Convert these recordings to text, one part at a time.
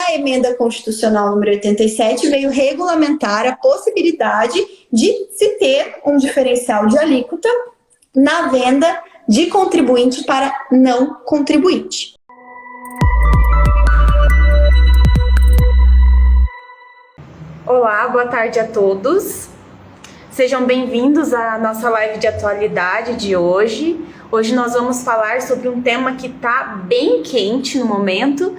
a emenda constitucional número 87 veio regulamentar a possibilidade de se ter um diferencial de alíquota na venda de contribuinte para não contribuinte. Olá, boa tarde a todos. Sejam bem-vindos à nossa live de atualidade de hoje. Hoje nós vamos falar sobre um tema que está bem quente no momento,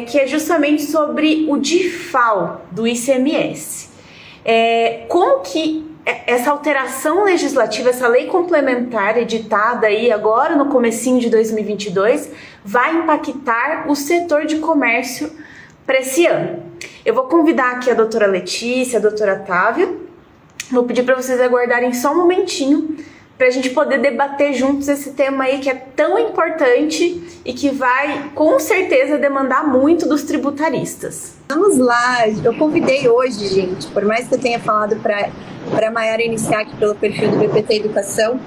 que é justamente sobre o DIFAL do ICMS. Como que essa alteração legislativa, essa lei complementar editada aí agora no comecinho de 2022, vai impactar o setor de comércio para esse ano. Eu vou convidar aqui a doutora Letícia, a doutora Távia. Vou pedir para vocês aguardarem só um momentinho para a gente poder debater juntos esse tema aí que é tão importante e que vai, com certeza, demandar muito dos tributaristas. Vamos lá, eu convidei hoje, gente, por mais que eu tenha falado para a Maiara iniciar aqui pelo perfil do BPT Educação,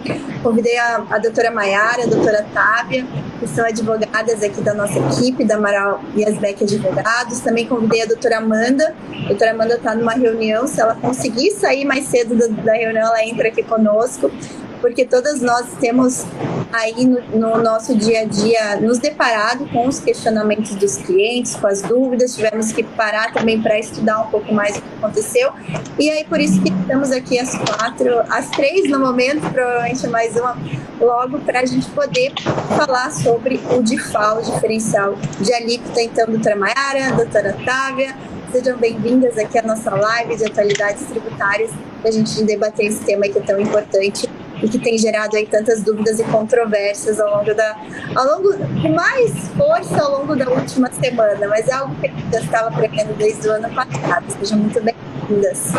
convidei a doutora Maiara, a doutora Távia, que são advogadas aqui da nossa equipe, da Amaral e Asbeck Advogados. Também convidei a doutora Amanda. A doutora Amanda está numa reunião, se ela conseguir sair mais cedo da reunião, ela entra aqui conosco, porque todas nós temos aí no nosso dia a dia nos deparado com os questionamentos dos clientes, com as dúvidas, tivemos que parar também para estudar um pouco mais o que aconteceu, e aí por isso que estamos aqui às 3 no momento, provavelmente mais uma logo, para a gente poder falar sobre o DIFAL, o diferencial de alíquota. Então, doutora Maiara, doutora Távia, sejam bem-vindas aqui à nossa live de atualidades tributárias, para a gente debater esse tema que é tão importante e que tem gerado aí tantas dúvidas e controvérsias com mais força ao longo da última semana, mas é algo que eu estava prevendo desde o ano passado. Sejam muito bem-vindas.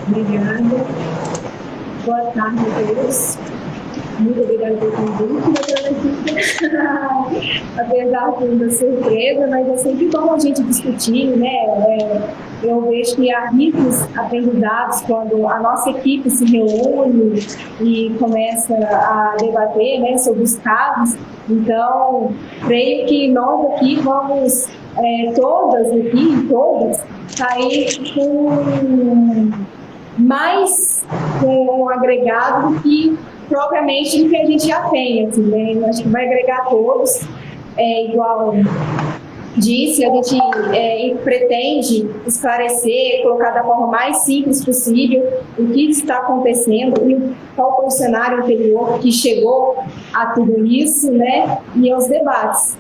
Obrigada. Boa tarde a todos. Muito obrigada pelo convite, doutora Letícia. Apesar da surpresa, mas é sempre bom a gente discutir, né? Eu vejo que há ricos aprendizados quando a nossa equipe se reúne e começa a debater, né, sobre os casos. Então, creio que nós aqui vamos, todas, sair com mais um agregado do que propriamente do que a gente já tem, assim, né? Eu acho que vai agregar a todos, igual disse, a gente pretende esclarecer, colocar da forma mais simples possível o que está acontecendo e qual foi o cenário anterior que chegou a tudo isso, né? E aos debates,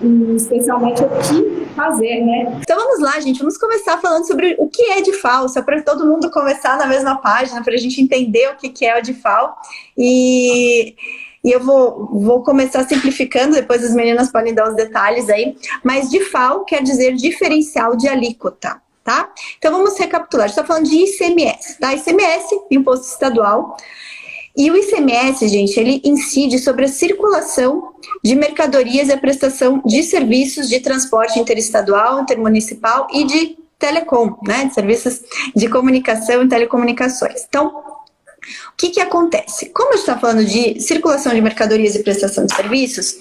e especialmente o que fazer, né? Então vamos lá, gente, vamos começar falando sobre o que é DIFAL, só para todo mundo começar na mesma página, para a gente entender o que é o DIFAL. E eu vou começar simplificando, depois as meninas podem dar os detalhes aí, mas DIFAL quer dizer diferencial de alíquota, tá? Então vamos recapitular, a gente está falando de ICMS, tá? ICMS, Imposto Estadual. E o ICMS, gente, ele incide sobre a circulação de mercadorias e a prestação de serviços de transporte interestadual, intermunicipal e de telecom, né? De serviços de comunicação e telecomunicações. Então, o que acontece? Como a gente está falando de circulação de mercadorias e prestação de serviços,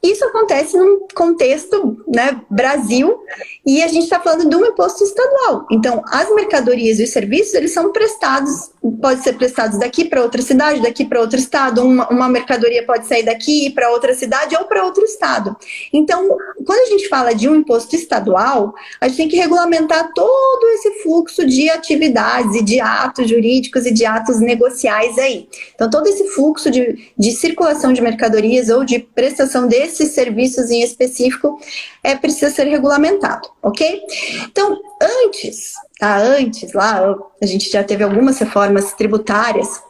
isso acontece num contexto, né, Brasil, e a gente está falando de um imposto estadual. Então, as mercadorias e os serviços, eles são prestados, pode ser prestados daqui para outra cidade, daqui para outro estado, uma mercadoria pode sair daqui para outra cidade ou para outro estado. Então, quando a gente fala de um imposto estadual, a gente tem que regulamentar todo esse fluxo de atividades e de atos jurídicos e de atos negociais aí. Então, todo esse fluxo de circulação de mercadorias ou de prestação desses serviços em específico precisa ser regulamentado, ok? Então, antes lá, a gente já teve algumas reformas tributárias,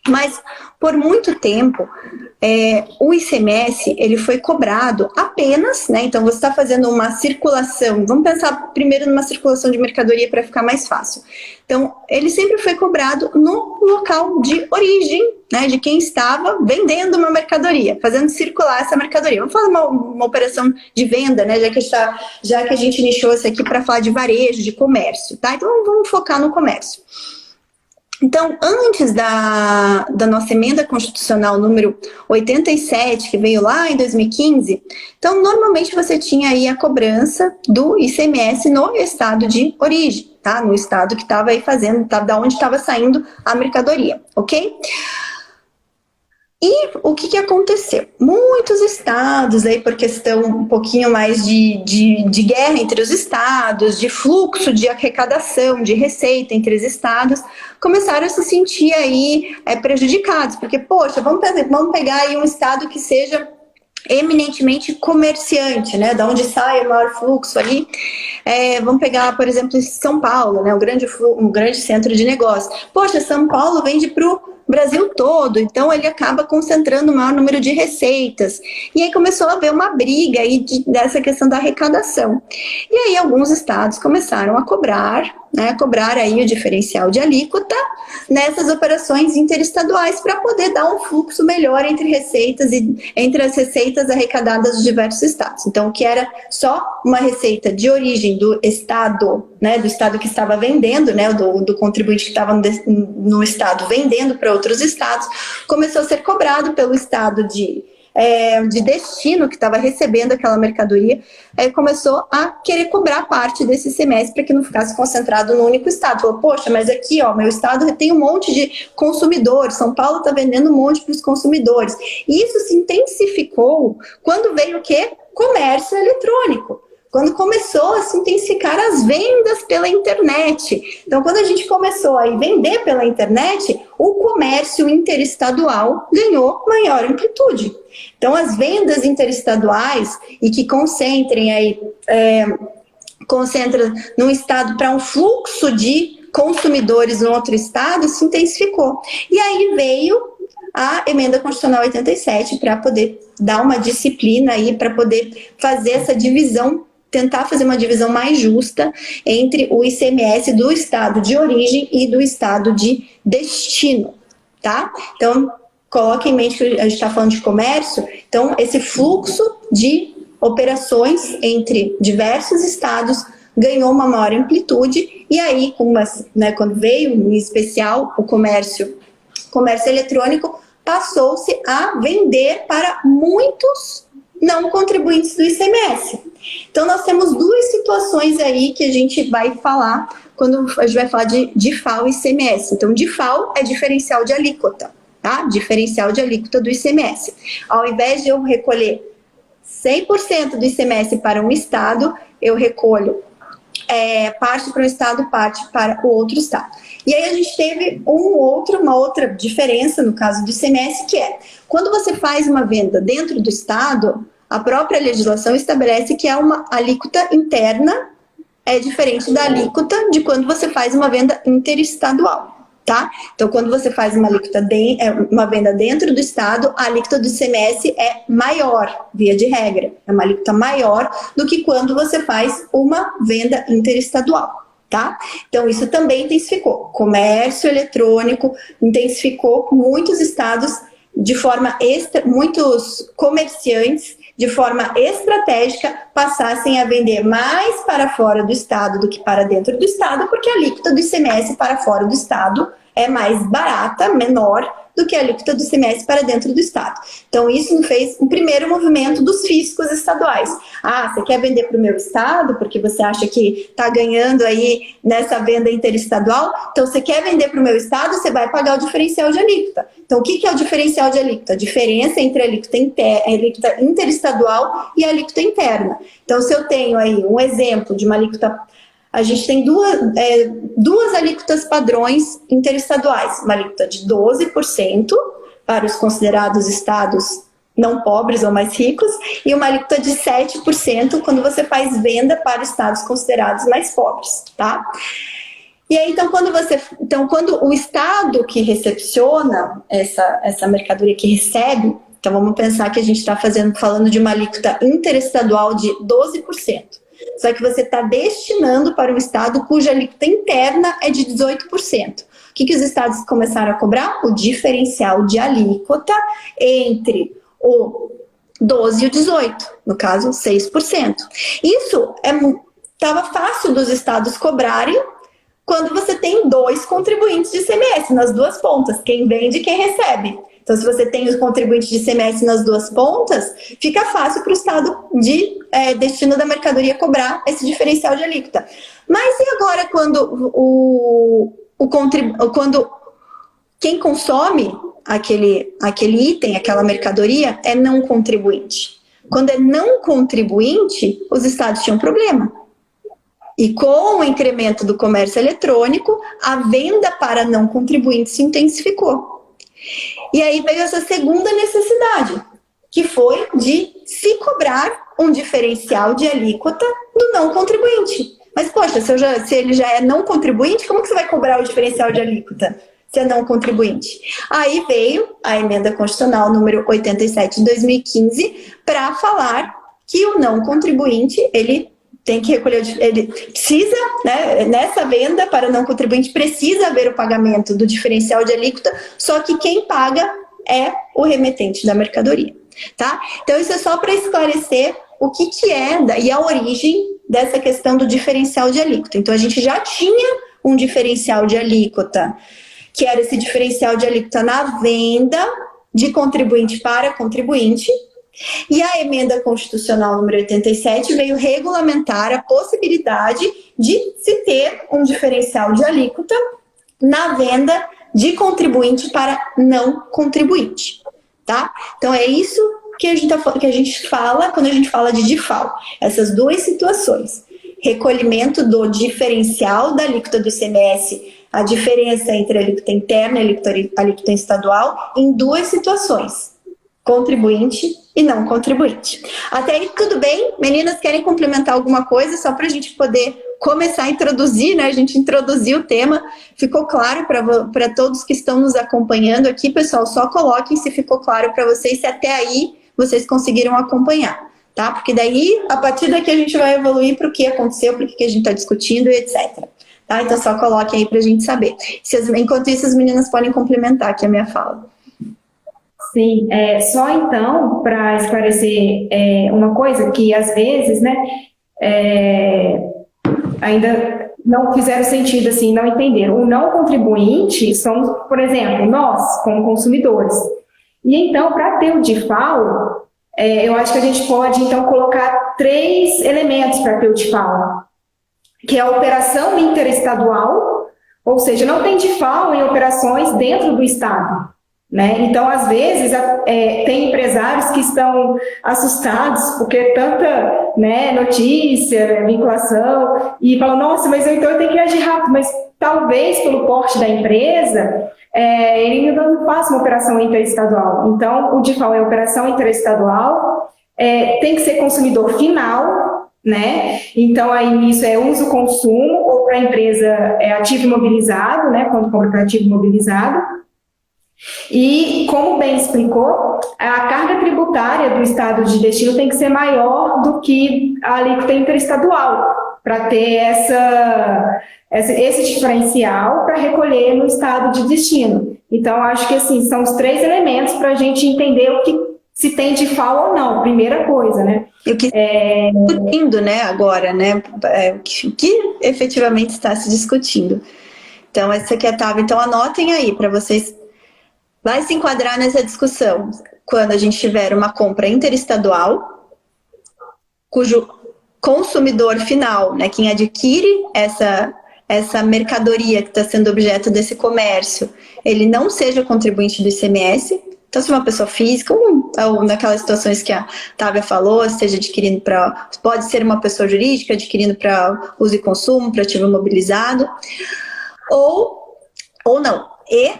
mas por muito tempo o ICMS ele foi cobrado apenas, né? Então você está fazendo uma circulação, vamos pensar primeiro numa circulação de mercadoria para ficar mais fácil. Então ele sempre foi cobrado no local de origem, né? De quem estava vendendo uma mercadoria, fazendo circular essa mercadoria. Vamos falar uma operação de venda, né? Já que a gente nichou isso aqui para falar de varejo, de comércio, tá? Então vamos focar no comércio. Então, antes da nossa emenda constitucional número 87, que veio lá em 2015, então, normalmente você tinha aí a cobrança do ICMS no estado de origem, tá? No estado que estava aí fazendo, tá? Da onde estava saindo a mercadoria, ok? E o que aconteceu? Muitos estados, aí por questão um pouquinho mais de guerra entre os estados, de fluxo de arrecadação, de receita entre os estados, começaram a se sentir aí prejudicados, porque, poxa, vamos pegar aí um estado que seja eminentemente comerciante, né, da onde sai o maior fluxo ali, vamos pegar, por exemplo, São Paulo, né, um grande centro de negócio. Poxa, São Paulo vende para o Brasil todo, então ele acaba concentrando o maior número de receitas. E aí começou a haver uma briga aí dessa questão da arrecadação. E aí alguns estados começaram a cobrar aí o diferencial de alíquota nessas operações interestaduais para poder dar um fluxo melhor entre as receitas arrecadadas dos diversos estados. Então, o que era só uma receita de origem do estado, né, do estado que estava vendendo, né, do contribuinte que estava no estado vendendo para outros estados, começou a ser cobrado pelo estado de destino que estava recebendo aquela mercadoria, começou a querer cobrar parte desse ICMS para que não ficasse concentrado no único estado. Falou, poxa, mas aqui, ó, meu estado tem um monte de consumidores, São Paulo está vendendo um monte para os consumidores. E isso se intensificou quando veio o quê? Comércio eletrônico. Quando começou a se intensificar as vendas pela internet. Então, quando a gente começou a vender pela internet, o comércio interestadual ganhou maior amplitude. Então, as vendas interestaduais e que concentrem aí, concentra num estado para um fluxo de consumidores no outro estado, se intensificou. E aí veio a emenda constitucional 87 para poder dar uma disciplina aí, para poder fazer essa divisão, tentar fazer uma divisão mais justa entre o ICMS do estado de origem e do estado de destino, tá? Então, coloque em mente que a gente está falando de comércio, então esse fluxo de operações entre diversos estados ganhou uma maior amplitude, e aí, quando veio, em especial, o comércio eletrônico, passou-se a vender para muitos não contribuintes do ICMS. Então, nós temos duas situações aí que a gente vai falar quando a gente vai falar de DIFAL e ICMS. Então, DIFAL é diferencial de alíquota, tá? Diferencial de alíquota do ICMS. Ao invés de eu recolher 100% do ICMS para um estado, eu recolho parte para um estado, parte para o outro estado. E aí a gente teve uma outra diferença no caso do ICMS, que é, quando você faz uma venda dentro do estado, a própria legislação estabelece que é uma alíquota interna, é diferente da alíquota de quando você faz uma venda interestadual. Tá? Então, quando você faz uma venda dentro do estado, a alíquota do ICMS é maior, via de regra. É uma alíquota maior do que quando você faz uma venda interestadual. Tá? Então, isso também intensificou. Comércio eletrônico intensificou muitos estados de forma muitos comerciantes de forma estratégica passassem a vender mais para fora do estado do que para dentro do estado, porque a alíquota do ICMS para fora do estado é mais barata, menor do que a alíquota do ICMS para dentro do estado. Então, isso fez um primeiro movimento dos fiscos estaduais. Ah, você quer vender para o meu estado porque você acha que está ganhando aí nessa venda interestadual? Então, você quer vender para o meu estado, você vai pagar o diferencial de alíquota. Então, o que é o diferencial de alíquota? A diferença entre a alíquota interestadual e a alíquota interna. Então, se eu tenho aí um exemplo de uma alíquota, a gente tem duas alíquotas padrões interestaduais, uma alíquota de 12% para os considerados estados não pobres ou mais ricos, e uma alíquota de 7% quando você faz venda para estados considerados mais pobres, tá? E aí, quando o estado que recepciona essa mercadoria, que recebe, então vamos pensar que a gente está falando de uma alíquota interestadual de 12%. Só que você está destinando para um estado cuja alíquota interna é de 18%. O que os estados começaram a cobrar? O diferencial de alíquota entre o 12 e o 18, no caso, 6%. Isso estava fácil dos estados cobrarem quando você tem dois contribuintes de ICMS nas duas pontas, quem vende e quem recebe. Então, se você tem os contribuintes de ICMS nas duas pontas, fica fácil para o Estado de destino da mercadoria cobrar esse diferencial de alíquota. Mas e agora quando quem consome aquele item, aquela mercadoria, é não contribuinte? Quando é não contribuinte, os estados tinham problema. E com o incremento do comércio eletrônico, a venda para não contribuinte se intensificou. E aí veio essa segunda necessidade, que foi de se cobrar um diferencial de alíquota do não contribuinte. Mas, poxa, se ele já é não contribuinte, como que você vai cobrar o diferencial de alíquota se é não contribuinte? Aí veio a emenda constitucional número 87 de 2015 para falar que o não contribuinte, ele tem que recolher, ele precisa, né, nessa venda para não contribuinte, precisa haver o pagamento do diferencial de alíquota, só que quem paga é o remetente da mercadoria, tá? Então isso é só para esclarecer o que é e a origem dessa questão do diferencial de alíquota. Então a gente já tinha um diferencial de alíquota, que era esse diferencial de alíquota na venda de contribuinte para contribuinte. E a emenda constitucional número 87 veio regulamentar a possibilidade de se ter um diferencial de alíquota na venda de contribuinte para não contribuinte, tá? Então é isso que a gente fala quando a gente fala de DIFAL, essas duas situações: recolhimento do diferencial da alíquota do ICMS, a diferença entre a alíquota interna e a alíquota estadual, em duas situações: contribuinte e não contribuinte. Até aí tudo bem? Meninas, querem complementar alguma coisa só para a gente poder começar a introduzir, né? A gente introduziu o tema, ficou claro para todos que estão nos acompanhando aqui, pessoal? Só coloquem se ficou claro para vocês, se até aí vocês conseguiram acompanhar, tá? Porque daí, a partir daqui, a gente vai evoluir para o que aconteceu, para o que a gente está discutindo e etc. Tá? Então só coloquem aí para a gente saber. Enquanto isso, as meninas podem complementar aqui a minha fala. Sim, só então, para esclarecer uma coisa que às vezes, né, ainda não fizeram sentido, assim, não entenderam. O não contribuinte somos, por exemplo, nós, como consumidores. E então, para ter o DIFAL, eu acho que a gente pode, então, colocar 3 elementos para ter o DIFAL, que é a operação interestadual, ou seja, não tem DIFAL em operações dentro do Estado. Né? Então, às vezes, tem empresários que estão assustados porque tanta, né, notícia, vinculação, e falam, nossa, mas então eu tenho que agir rápido, mas talvez pelo porte da empresa, ele ainda não faça uma operação interestadual. Então, o DIFAL é operação interestadual, tem que ser consumidor final, né? Então, aí isso é uso-consumo, ou para a empresa ativo imobilizado, né, quando compra para ativo imobilizado. E, como bem explicou, a carga tributária do estado de destino tem que ser maior do que a alíquota interestadual, para ter esse diferencial para recolher no estado de destino. Então, acho que assim, são os 3 elementos para a gente entender o que se tem DIFAL ou não, primeira coisa, né? E o que está discutindo, né, agora, né? O que efetivamente está se discutindo. Então, essa aqui é a tabela. Então, anotem aí para vocês. Vai se enquadrar nessa discussão quando a gente tiver uma compra interestadual, cujo consumidor final, né, quem adquire essa mercadoria que está sendo objeto desse comércio, ele não seja contribuinte do ICMS. Então, se uma pessoa física, ou naquelas situações que a Távia falou, esteja adquirindo pode ser uma pessoa jurídica, adquirindo para uso e consumo, para ativo imobilizado, ou não. E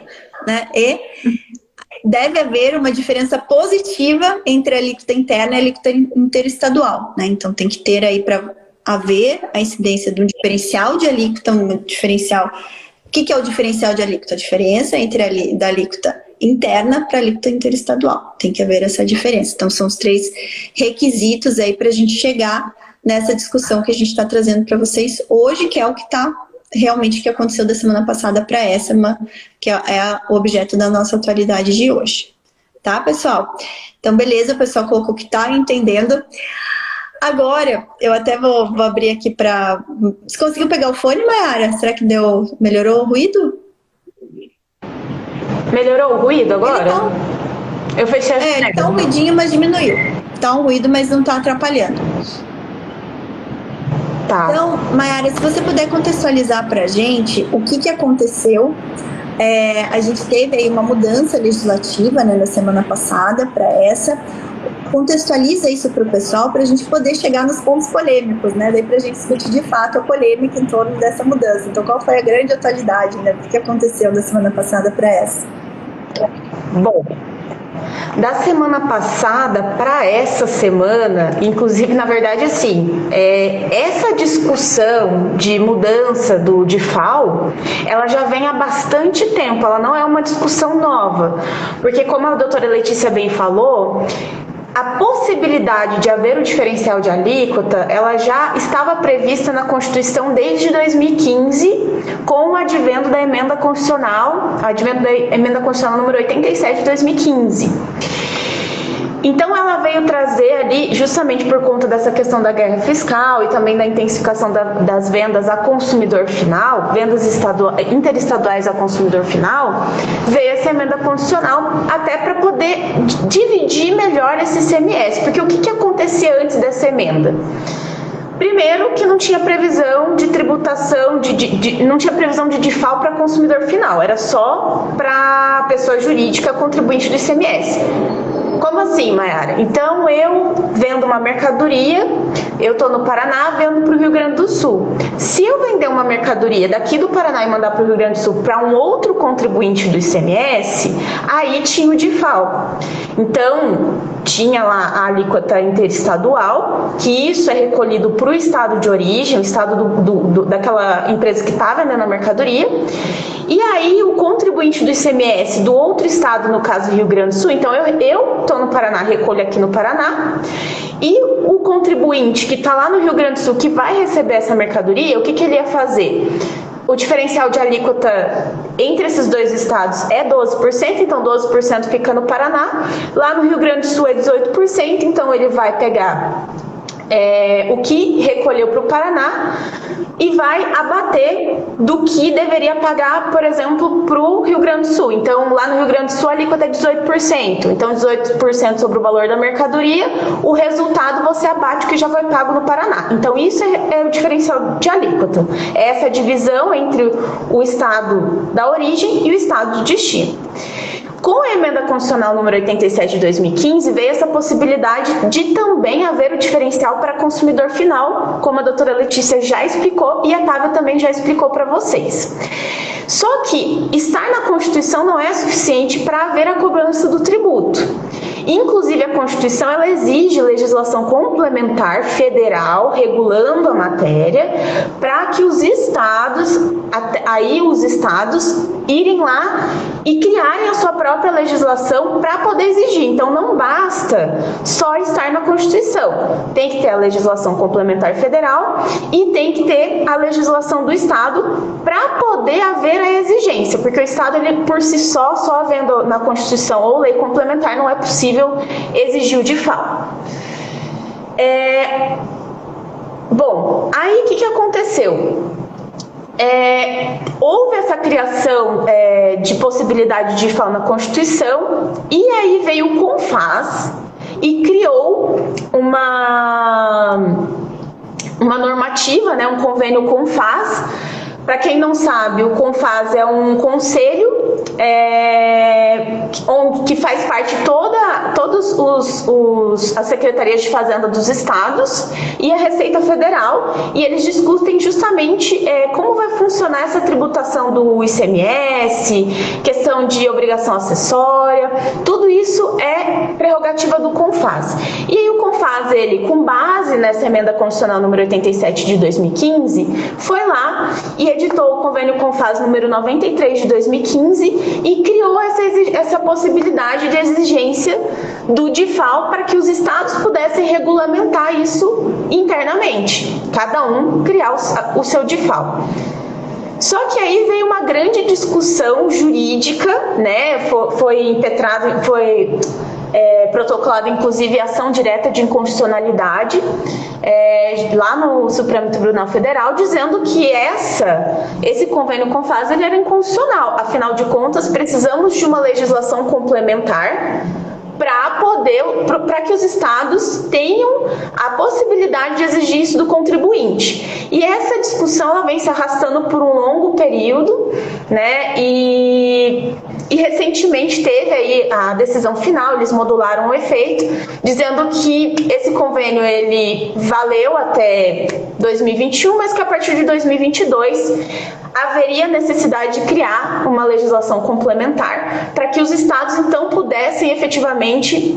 deve haver uma diferença positiva entre a alíquota interna e a alíquota interestadual, né? Então tem que ter aí para haver a incidência de um diferencial de alíquota, um diferencial. O que é o diferencial de alíquota? A diferença entre da alíquota interna para a alíquota interestadual. Tem que haver essa diferença. Então são os 3 requisitos aí para a gente chegar nessa discussão que a gente está trazendo para vocês hoje, que é o que está realmente que aconteceu da semana passada para essa, que é o objeto da nossa atualidade de hoje. Tá, pessoal? Então, beleza, o pessoal colocou que tá entendendo. Agora, eu até vou abrir aqui para... Você conseguiu pegar o fone, Mayara? Será que melhorou o ruído? Melhorou o ruído agora? Eu fechei a janela. Tá um ruidinho, mas diminuiu. Tá um ruído, mas não tá atrapalhando. Tá. Então, Mayara, se você puder contextualizar pra gente o que aconteceu. A gente teve aí uma mudança legislativa, né, na semana passada para essa. Contextualiza isso para o pessoal, para a gente poder chegar nos pontos polêmicos, né? Daí para a gente discutir de fato a polêmica em torno dessa mudança. Então, qual foi a grande atualidade, né? O que aconteceu da semana passada para essa? Bom, da semana passada para essa semana, inclusive, na verdade, assim, essa discussão de mudança do DIFAL, ela já vem há bastante tempo, ela não é uma discussão nova, porque como a doutora Letícia bem falou, a possibilidade de haver o diferencial de alíquota, ela já estava prevista na Constituição desde 2015, com o advento da emenda constitucional, número 87 de 2015. Então ela veio trazer ali, justamente por conta dessa questão da guerra fiscal e também da intensificação das vendas a consumidor final, vendas interestaduais a consumidor final, veio essa emenda constitucional até para poder dividir melhor esse ICMS, porque o que acontecia antes dessa emenda? Primeiro, que não tinha previsão de tributação, não tinha previsão de DIFAL para consumidor final, era só para pessoa jurídica contribuinte do ICMS. Como assim, Mayara? Então, eu vendo uma mercadoria, eu estou no Paraná, vendo para o Rio Grande do Sul. Se eu vender uma mercadoria daqui do Paraná e mandar para o Rio Grande do Sul para um outro contribuinte do ICMS, aí tinha o DIFAL. Então, tinha lá a alíquota interestadual, que isso é recolhido para o estado de origem, o estado daquela empresa que está vendendo a mercadoria. E aí o contribuinte do ICMS do outro estado, no caso Rio Grande do Sul, então eu estou no Paraná, recolho aqui no Paraná, e o contribuinte que está lá no Rio Grande do Sul, que vai receber essa mercadoria, o que ele ia fazer? O diferencial de alíquota entre esses dois estados é 12%, então 12% fica no Paraná. Lá no Rio Grande do Sul é 18%, então ele vai pegar o que recolheu para o Paraná e vai abater do que deveria pagar, por exemplo, para o Rio Grande do Sul. Então, lá no Rio Grande do Sul, a alíquota é 18%. Então, 18% sobre o valor da mercadoria, o resultado você abate o que já foi pago no Paraná. Então, isso é o diferencial de alíquota. Essa é a divisão entre o estado da origem e o estado de destino. Com a emenda constitucional número 87 de 2015, veio essa possibilidade de também haver o diferencial para consumidor final, como a doutora Letícia já explicou e a Távia também já explicou para vocês. Só que estar na Constituição não é suficiente para haver a cobrança do tributo. Inclusive, a Constituição ela exige legislação complementar federal regulando a matéria para que os estados irem lá e criarem a sua própria legislação para poder exigir. Então, não basta só estar na Constituição. Tem que ter a legislação complementar federal e tem que ter a legislação do estado para poder haver a exigência, porque o estado, ele, por si só havendo na Constituição ou lei complementar, não é possível exigir o DIFAL. Bom, aí o que aconteceu? Houve essa criação de possibilidade de DIFAL na Constituição e aí veio o CONFAS e criou uma normativa, né, um convênio CONFAS. Para quem não sabe, o CONFAS é um conselho que faz parte todas as secretarias de fazenda dos estados e a Receita Federal, e eles discutem justamente como vai funcionar essa tributação do ICMS, questão de obrigação acessória, tudo isso é prerrogativa do CONFAS. E aí o CONFAS, ele, com base nessa emenda constitucional número 87 de 2015, foi lá e editou o convênio CONFAS número 93 de 2015 e criou essa possibilidade de exigência do DIFAL para que os estados pudessem regulamentar isso internamente, cada um criar o seu DIFAL. Só que aí veio uma grande discussão jurídica, né? Foi impetrado, protocolado inclusive ação direta de inconstitucionalidade lá no Supremo Tribunal Federal, dizendo que esse convênio CONFAS ele era inconstitucional. Afinal de contas, precisamos de uma legislação complementar para que os estados tenham a possibilidade de exigir isso do contribuinte. E essa discussão ela vem se arrastando por um longo período, né? E recentemente teve aí a decisão final, eles modularam o efeito, dizendo que esse convênio ele valeu até 2021, mas que a partir de 2022 haveria necessidade de criar uma legislação complementar para que os estados então pudessem efetivamente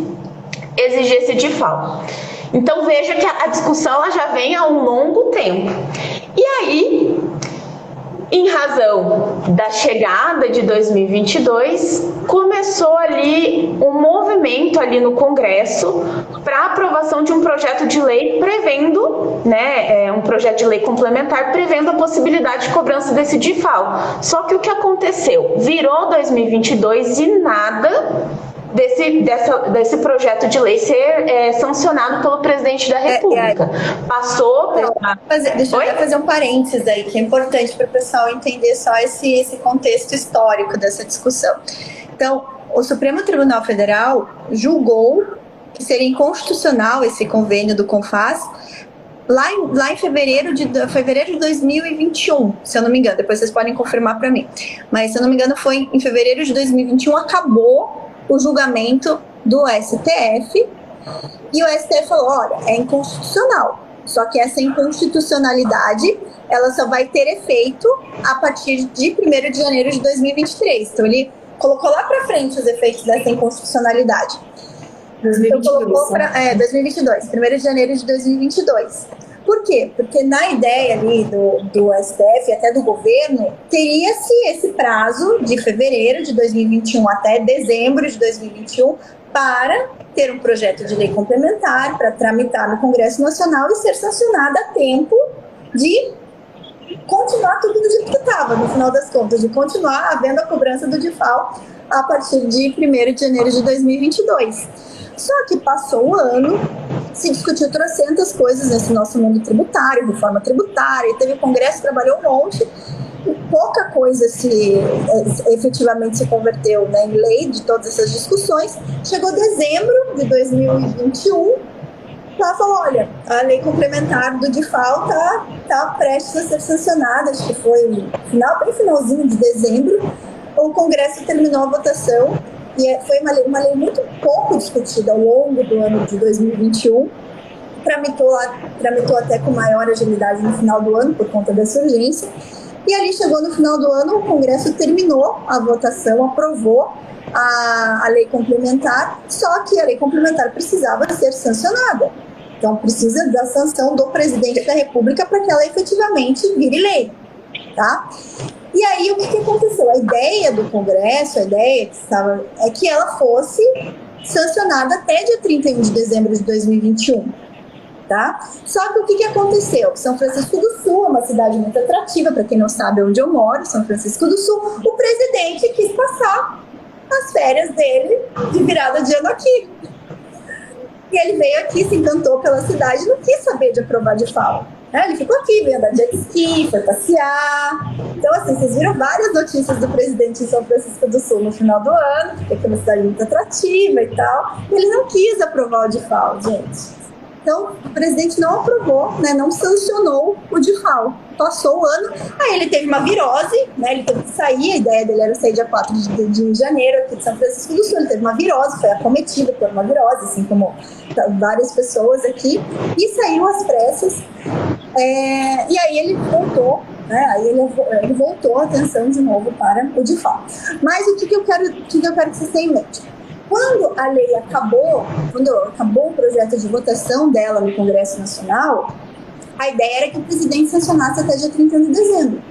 exigir esse DIFAL. Então veja que a discussão ela já vem há um longo tempo. E aí, em razão da chegada de 2022, começou ali um movimento ali no Congresso para aprovação de um projeto de lei prevendo, um projeto de lei complementar prevendo a possibilidade de cobrança desse DIFAL. Só que o que aconteceu? Virou 2022 e nada desse projeto de lei ser sancionado pelo presidente da República. Passou pela... Deixa eu até fazer um parênteses aí, que é importante para o pessoal entender só esse contexto histórico dessa discussão. Então, o Supremo Tribunal Federal julgou que seria inconstitucional esse convênio do CONFAS lá em fevereiro de 2021, se eu não me engano. Depois vocês podem confirmar para mim. Mas, se eu não me engano, foi em fevereiro de 2021, acabou o julgamento do STF, e o STF falou, olha, é inconstitucional, só que essa inconstitucionalidade, ela só vai ter efeito a partir de 1º de janeiro de 2023, então ele colocou lá para frente os efeitos dessa inconstitucionalidade. 2022, 1º de janeiro de 2022. Por quê? Porque na ideia ali do STF, até do governo, teria-se esse prazo de fevereiro de 2021 até dezembro de 2021 para ter um projeto de lei complementar, para tramitar no Congresso Nacional e ser sancionado a tempo de continuar tudo do jeito que estava, no final das contas, de continuar havendo a cobrança do DIFAL a partir de 1º de janeiro de 2022. Só que passou o ano, se discutiu trocentas coisas nesse nosso mundo tributário, reforma tributária, teve o Congresso, trabalhou um monte, e pouca coisa efetivamente se converteu em lei de todas essas discussões. Chegou dezembro de 2021, ela falou, olha, a lei complementar do DIFAL tá prestes a ser sancionada, acho que foi bem finalzinho de dezembro, o Congresso terminou a votação, e foi uma lei muito pouco discutida ao longo do ano de 2021, tramitou até com maior agilidade no final do ano, por conta dessa urgência, e ali chegou no final do ano, o Congresso terminou a votação, aprovou a lei complementar, só que a lei complementar precisava ser sancionada, então precisa da sanção do presidente da República para que ela efetivamente vire lei, tá? E aí, o que aconteceu? A ideia do Congresso, é que ela fosse sancionada até dia 31 de dezembro de 2021, tá? Só que o que aconteceu? São Francisco do Sul é uma cidade muito atrativa, para quem não sabe onde eu moro, São Francisco do Sul, o presidente quis passar as férias dele de virada de ano aqui. E ele veio aqui, se encantou pela cidade, não quis saber de aprovar DIFAL. Ele ficou aqui, veio andar de jet ski, foi passear. Então, assim, vocês viram várias notícias do presidente em São Francisco do Sul no final do ano, porque é uma cidade muito atrativa e tal. E ele não quis aprovar o DIFAL, gente. Então, o presidente não aprovou, não sancionou o DIFAL. Passou o ano, aí ele teve uma virose, ele teve que sair, a ideia dele era sair dia 4 de janeiro aqui de São Francisco do Sul, ele teve uma virose, foi acometido por uma virose, assim como várias pessoas aqui, e saiu às pressas, e aí ele voltou, ele voltou a atenção de novo para o DIFAL. Mas o que eu quero que vocês tenham em mente? Quando a lei acabou o projeto de votação dela no Congresso Nacional, a ideia era que o presidente sancionasse até dia 31 de dezembro.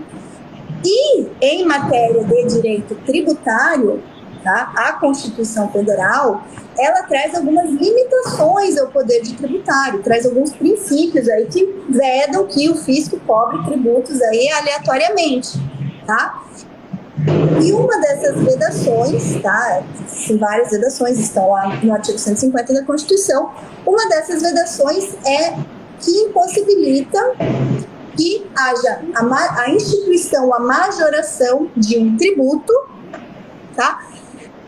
E, em matéria de direito tributário, tá, a Constituição Federal, ela traz algumas limitações ao poder de tributário, traz alguns princípios aí que vedam que o fisco cobre tributos aí aleatoriamente, tá? E uma dessas vedações, tá? Várias vedações estão lá no artigo 150 da Constituição. Uma dessas vedações é que impossibilita que haja a instituição, a majoração de um tributo, tá?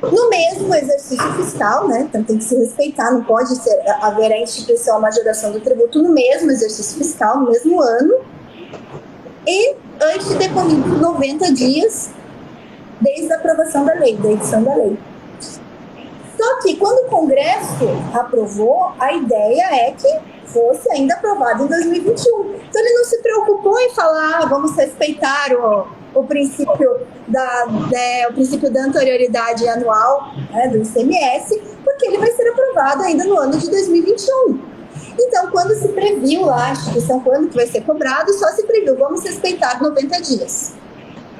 No mesmo exercício fiscal, né? Então tem que se respeitar, não pode haver a instituição, a majoração do tributo no mesmo exercício fiscal, no mesmo ano, e antes de decorrido 90 dias desde a aprovação da lei, da edição da lei. Só que quando o Congresso aprovou, a ideia é que fosse ainda aprovado em 2021. Então ele não se preocupou em falar, vamos respeitar o princípio da anterioridade anual, né, do ICMS, porque ele vai ser aprovado ainda no ano de 2021. Então, quando se previu lá a instituição, quando que vai ser cobrado, só se previu, vamos respeitar 90 dias.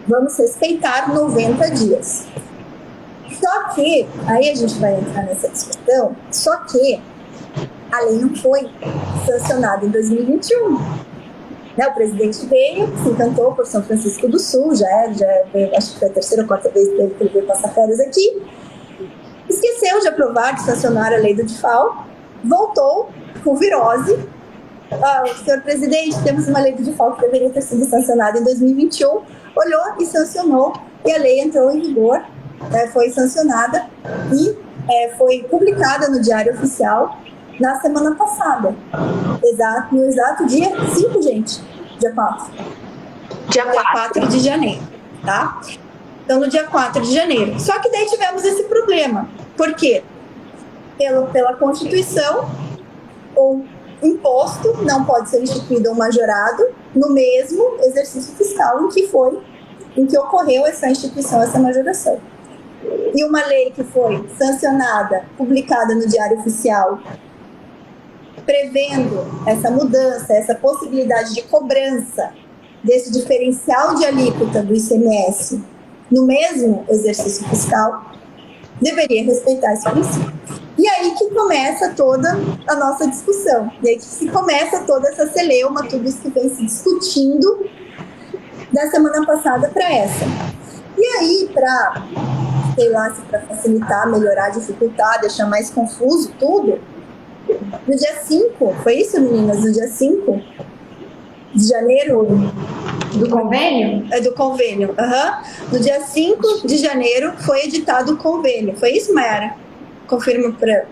Vamos respeitar 90 dias. Só que, aí a gente vai entrar nessa discussão, só que a lei não foi sancionada em 2021. Né, o presidente veio, se encantou por São Francisco do Sul, já acho que foi a terceira ou quarta vez que ele veio passar férias aqui, esqueceu de aprovar, de sancionar a lei do DIFAL, voltou com virose. Senhor presidente, temos uma lei do DIFAL que deveria ter sido sancionada em 2021, olhou e sancionou, e a lei entrou em vigor, foi sancionada e foi publicada no Diário Oficial na semana passada, no exato dia 5, gente, dia 4. Dia 4 de janeiro, tá? Então, no dia 4 de janeiro. Só que daí tivemos esse problema. Por quê? Pela Constituição, o imposto não pode ser instituído ou majorado no mesmo exercício fiscal em que ocorreu essa instituição, essa majoração. E uma lei que foi sancionada, publicada no Diário Oficial, prevendo essa mudança, essa possibilidade de cobrança desse diferencial de alíquota do ICMS no mesmo exercício fiscal, deveria respeitar esse princípio. E aí que começa toda a nossa discussão, e aí que se começa toda essa celeuma, tudo isso que vem se discutindo da semana passada para essa. E aí, para facilitar, melhorar, dificultar, deixar mais confuso tudo, no dia 5, foi isso, meninas? No dia 5 de janeiro... Do convênio? Do convênio, No dia 5 de janeiro foi editado o convênio. Foi isso, Mayara? Confirma para...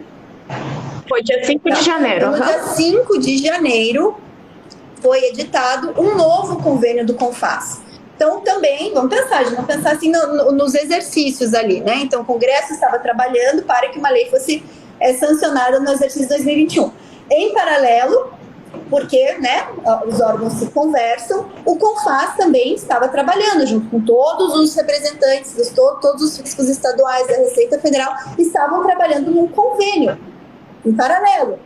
Foi dia 5 de janeiro. No dia 5 de janeiro foi editado um novo convênio do CONFAS. Então, também, vamos pensar assim nos exercícios ali, né? Então, o Congresso estava trabalhando para que uma lei fosse sancionada no exercício 2021. Em paralelo, porque, né, os órgãos se conversam, o CONFAS também estava trabalhando junto com todos os representantes, todos os fiscos estaduais da Receita Federal, estavam trabalhando num convênio, em paralelo.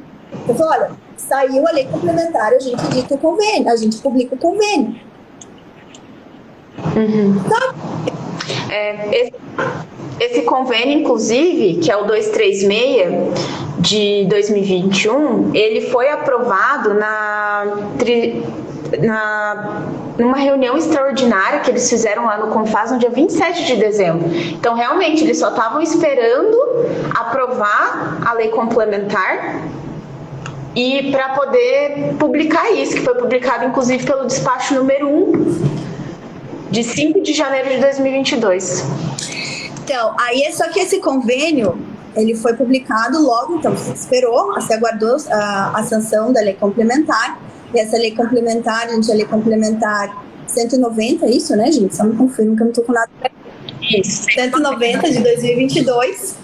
Eu falei, olha, saiu a lei complementar, a gente edita o convênio, a gente publica o convênio. Então, esse convênio, inclusive, que é o 236 de 2021, ele foi aprovado numa reunião extraordinária que eles fizeram lá no CONFAS no dia 27 de dezembro. Então, realmente, eles só estavam esperando aprovar a lei complementar e para poder publicar isso, que foi publicado, inclusive, pelo despacho número 1 de 5 de janeiro de 2022. Então, aí só que esse convênio, ele foi publicado logo, então se aguardou a sanção da lei complementar, e essa lei complementar, gente, a lei complementar 190, é isso, né, gente? Só me confirmo que eu não estou com nada. Isso. 190 de 2022.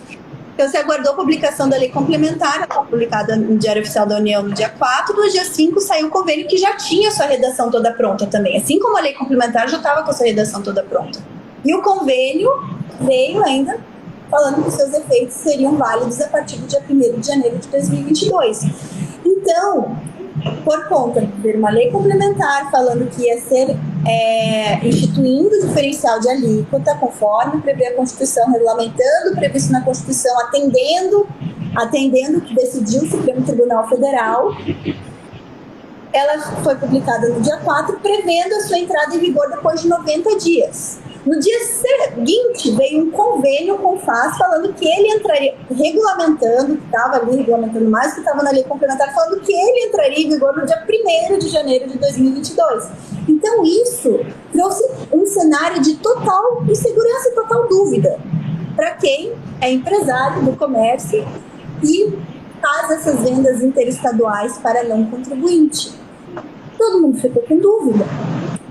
Então, se aguardou a publicação da lei complementar, publicada no Diário Oficial da União no dia 4, no dia 5 saiu o convênio que já tinha sua redação toda pronta também. Assim como a lei complementar já estava com a sua redação toda pronta. E o convênio veio ainda falando que seus efeitos seriam válidos a partir do dia 1º de janeiro de 2022. Então, por conta de ter uma lei complementar falando que ia ser instituindo o diferencial de alíquota, conforme prevê a Constituição, regulamentando o previsto na Constituição, atendendo o que decidiu o Supremo Tribunal Federal, ela foi publicada no dia 4, prevendo a sua entrada em vigor depois de 90 dias. No dia seguinte, veio um convênio com o FAS falando que ele entraria, regulamentando, que estava ali regulamentando mais do que estava na lei complementar, falando que ele entraria em vigor no dia 1º de janeiro de 2022. Então, isso trouxe um cenário de total insegurança e total dúvida para quem é empresário do comércio e faz essas vendas interestaduais para não contribuinte. Todo mundo ficou com dúvida,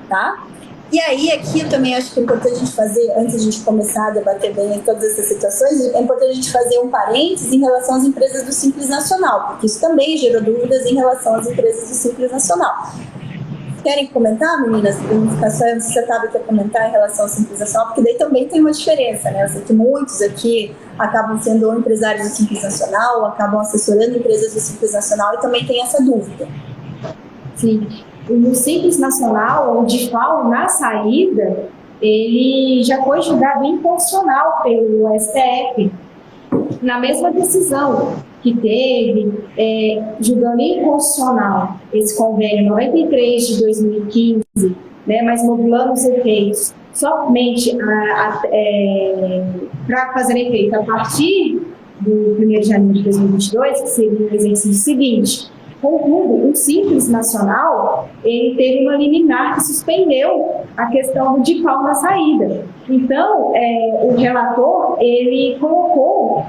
tá? E aí, aqui eu também acho que é importante a gente fazer, antes de a gente começar a debater bem todas essas situações, é importante a gente fazer um parênteses em relação às empresas do Simples Nacional, porque isso também gerou dúvidas em relação às empresas do Simples Nacional. Querem comentar, meninas? Para não ficar só, se a Tabi quer comentar em relação ao Simples Nacional, porque daí também tem uma diferença, né? Eu sei que muitos aqui acabam sendo ou empresários do Simples Nacional, ou acabam assessorando empresas do Simples Nacional e também tem essa dúvida. Sim. No Simples Nacional, o DIFAL, na saída, ele já foi julgado inconstitucional pelo STF, na mesma decisão que teve, julgando inconstitucional esse convênio 93 de 2015, né, mas modulando os efeitos somente para fazer efeito a partir do 1º de janeiro de 2022, que seria o exercício seguinte. Contudo, o Simples Nacional, ele teve uma liminar que suspendeu a questão do DIFAL na saída. Então, o relator, ele colocou,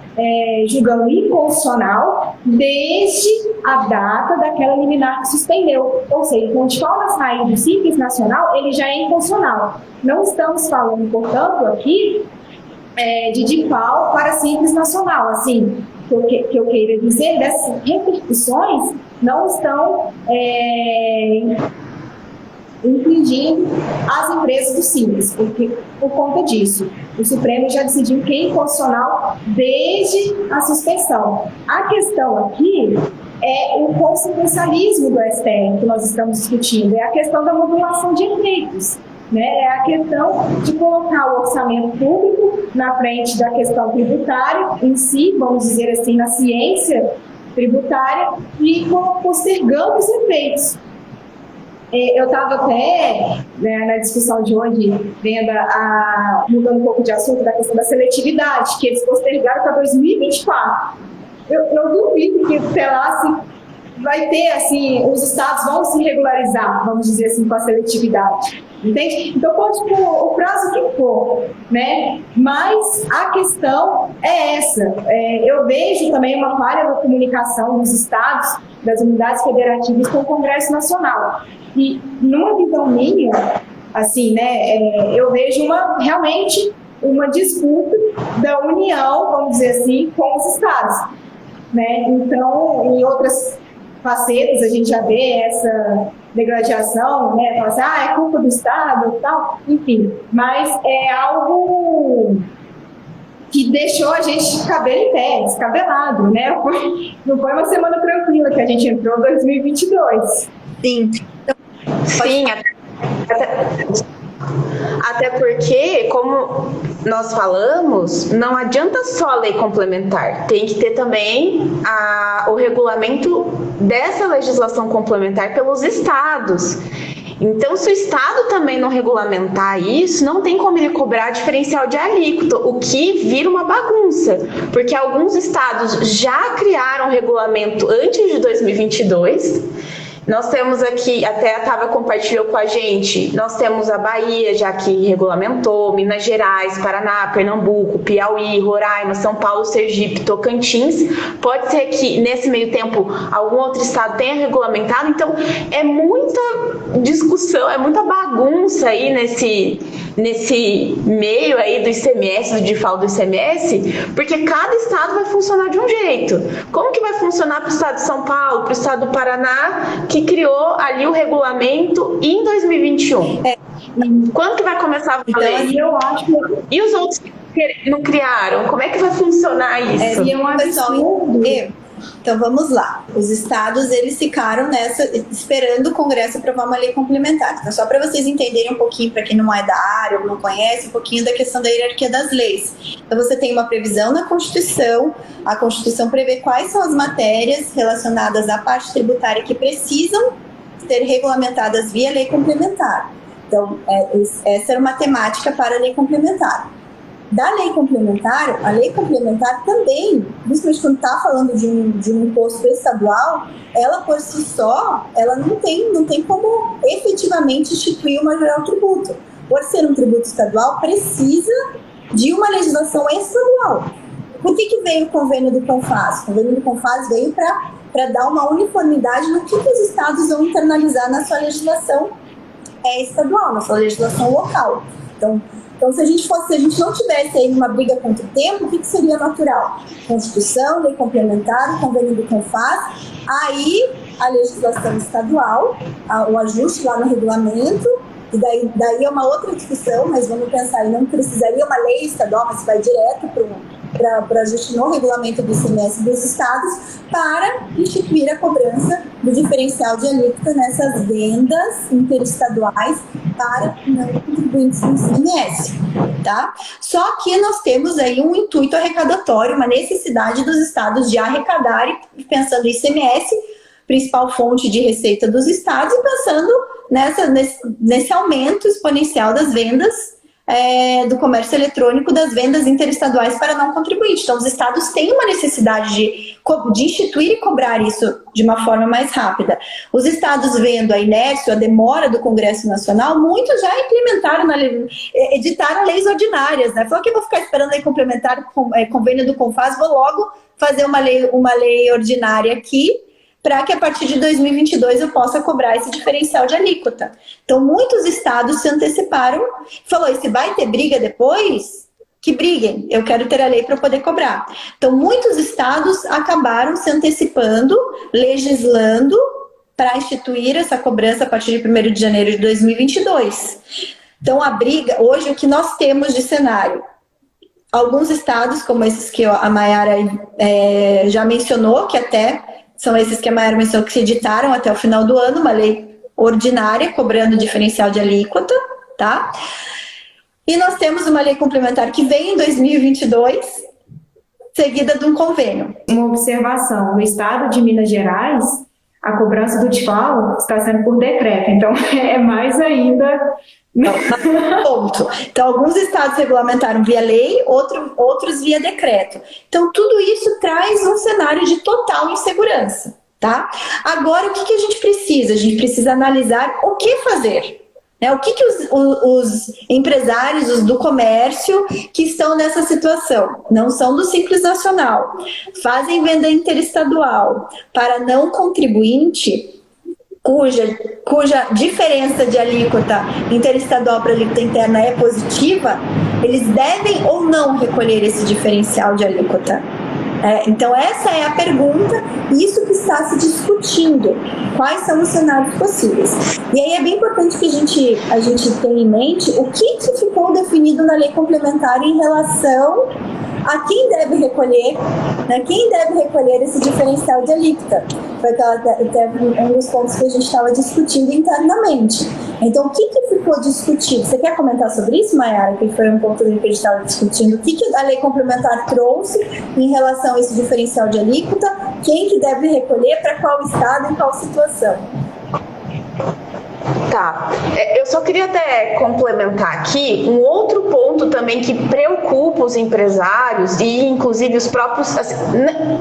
julgando inconstitucional, desde a data daquela liminar que suspendeu. Ou seja, com o DIFAL na saída do Simples Nacional, ele já é inconstitucional. Não estamos falando, portanto, aqui de DIFAL para Simples Nacional. Assim, que eu queira dizer, dessas repercussões não estão impedindo as empresas do Simples, porque por conta disso, o Supremo já decidiu que é inconstitucional desde a suspensão. A questão aqui é o consequencialismo do STF que nós estamos discutindo, é a questão da modulação de efeitos. Né, é a questão de colocar o orçamento público na frente da questão tributária em si, vamos dizer assim, na ciência tributária, e postergando os efeitos. Eu estava até, né, na discussão de hoje, mudando um pouco de assunto, da questão da seletividade, que eles postergaram para 2024. Eu duvido que, sei lá, assim, vai ter, assim, os estados vão se regularizar, vamos dizer assim, com a seletividade. Entende? Então pode pôr o prazo que for, né? Mas a questão é essa. Eu vejo também uma falha na comunicação dos estados, das unidades federativas com o Congresso Nacional. E numa visão minha, assim, né? Eu vejo realmente uma disputa da União, vamos dizer assim, com os estados, né? Então, em outras facetas a gente já vê essa degradação, né? Fala assim, é culpa do Estado e tal, enfim. Mas é algo que deixou a gente de cabelo em pé, descabelado, né? Não foi uma semana tranquila que a gente entrou em 2022. Sim. Sim, até porque, como nós falamos, não adianta só a lei complementar, tem que ter também o regulamento dessa legislação complementar pelos estados. Então, se o estado também não regulamentar isso, não tem como ele cobrar diferencial de alíquota, o que vira uma bagunça, porque alguns estados já criaram regulamento antes de 2022. Nós temos aqui, até a Tava compartilhou com a gente, nós temos a Bahia, já que regulamentou, Minas Gerais, Paraná, Pernambuco, Piauí, Roraima, São Paulo, Sergipe, Tocantins. Pode ser que, nesse meio tempo, algum outro estado tenha regulamentado. Então, é muita discussão, é muita bagunça aí nesse meio aí do ICMS, do DIFAL do ICMS, porque cada estado vai funcionar de um jeito. Como que vai funcionar para o estado de São Paulo, para o estado do Paraná, que criou ali o regulamento em 2021? Quando que vai começar a valer? Então, eu acho que... E os outros que não criaram? Como é que vai funcionar isso? E é um absurdo. Então vamos lá, os estados eles ficaram esperando o Congresso aprovar uma lei complementar. Então só para vocês entenderem um pouquinho, para quem não é da área ou não conhece, um pouquinho da questão da hierarquia das leis. Então você tem uma previsão na Constituição, a Constituição prevê quais são as matérias relacionadas à parte tributária que precisam ser regulamentadas via lei complementar. Então, essa era uma temática para a lei complementar. Da lei complementar, a lei complementar também, principalmente quando está falando de um imposto estadual, ela por si só, ela não tem como efetivamente instituir o major tributo. Por ser um tributo estadual, precisa de uma legislação estadual. Por que veio o convênio do CONFAS? O convênio do CONFAS veio para dar uma uniformidade no que os estados vão internalizar na sua legislação estadual, na sua legislação local. Então, se a gente não tivesse aí uma briga contra o tempo, o que seria natural? Constituição, lei complementar, convênio do CONFAS, aí a legislação estadual, o ajuste lá no regulamento, e daí é uma outra discussão, mas vamos pensar, não precisaria uma lei estadual, mas vai direto para ajuste no regulamento do ICMS dos estados para instituir a cobrança do diferencial de alíquota nessas vendas interestaduais para não contribuintes do ICMS, tá? Só que nós temos aí um intuito arrecadatório, uma necessidade dos estados de arrecadarem, pensando em ICMS, principal fonte de receita dos estados, e pensando nesse aumento exponencial das vendas do comércio eletrônico, das vendas interestaduais para não contribuinte. Então, os estados têm uma necessidade de instituir e cobrar isso de uma forma mais rápida. Os estados, vendo a inércia, a demora do Congresso Nacional, muitos já implementaram, editaram leis ordinárias, né? Falou que eu vou ficar esperando a lei complementar, convênio do CONFAS, vou logo fazer uma lei ordinária aqui, para que a partir de 2022 eu possa cobrar esse diferencial de alíquota. Então, muitos estados se anteciparam, falou, e se vai ter briga depois, que briguem, eu quero ter a lei para poder cobrar. Então, muitos estados acabaram se antecipando, legislando para instituir essa cobrança a partir de 1º de janeiro de 2022. Então, a briga, hoje, o que nós temos de cenário? Alguns estados, como esses que a Mayara já mencionou, que até são esses que a Mayara mencionou, que se editaram até o final do ano, uma lei ordinária cobrando diferencial de alíquota, tá? E nós temos uma lei complementar que vem em 2022, seguida de um convênio. Uma observação, no estado de Minas Gerais, a cobrança do DIFAL está sendo por decreto, então é mais ainda... Ponto. Então, alguns estados regulamentaram via lei, outros via decreto. Então, tudo isso traz um cenário de total insegurança, tá? Agora, o que a gente precisa? A gente precisa analisar o que fazer. O que os empresários, os do comércio, que estão nessa situação, não são do Simples Nacional, fazem venda interestadual para não contribuinte, cuja diferença de alíquota interestadual para alíquota interna é positiva, eles devem ou não recolher esse diferencial de alíquota? Então, essa é a pergunta, isso que está se discutindo, quais são os cenários possíveis. E aí é bem importante que a gente tenha em mente o que ficou definido na lei complementar em relação a quem deve recolher, esse diferencial de alíquota. Foi até um dos pontos que a gente estava discutindo internamente. Então, o que ficou discutido? Você quer comentar sobre isso, Mayara? Que foi um ponto que a gente estava discutindo. O que a lei complementar trouxe em relação a esse diferencial de alíquota? Quem que deve recolher, para qual estado, em qual situação? Tá, eu só queria até complementar aqui um outro ponto também que preocupa os empresários e inclusive os próprios, assim,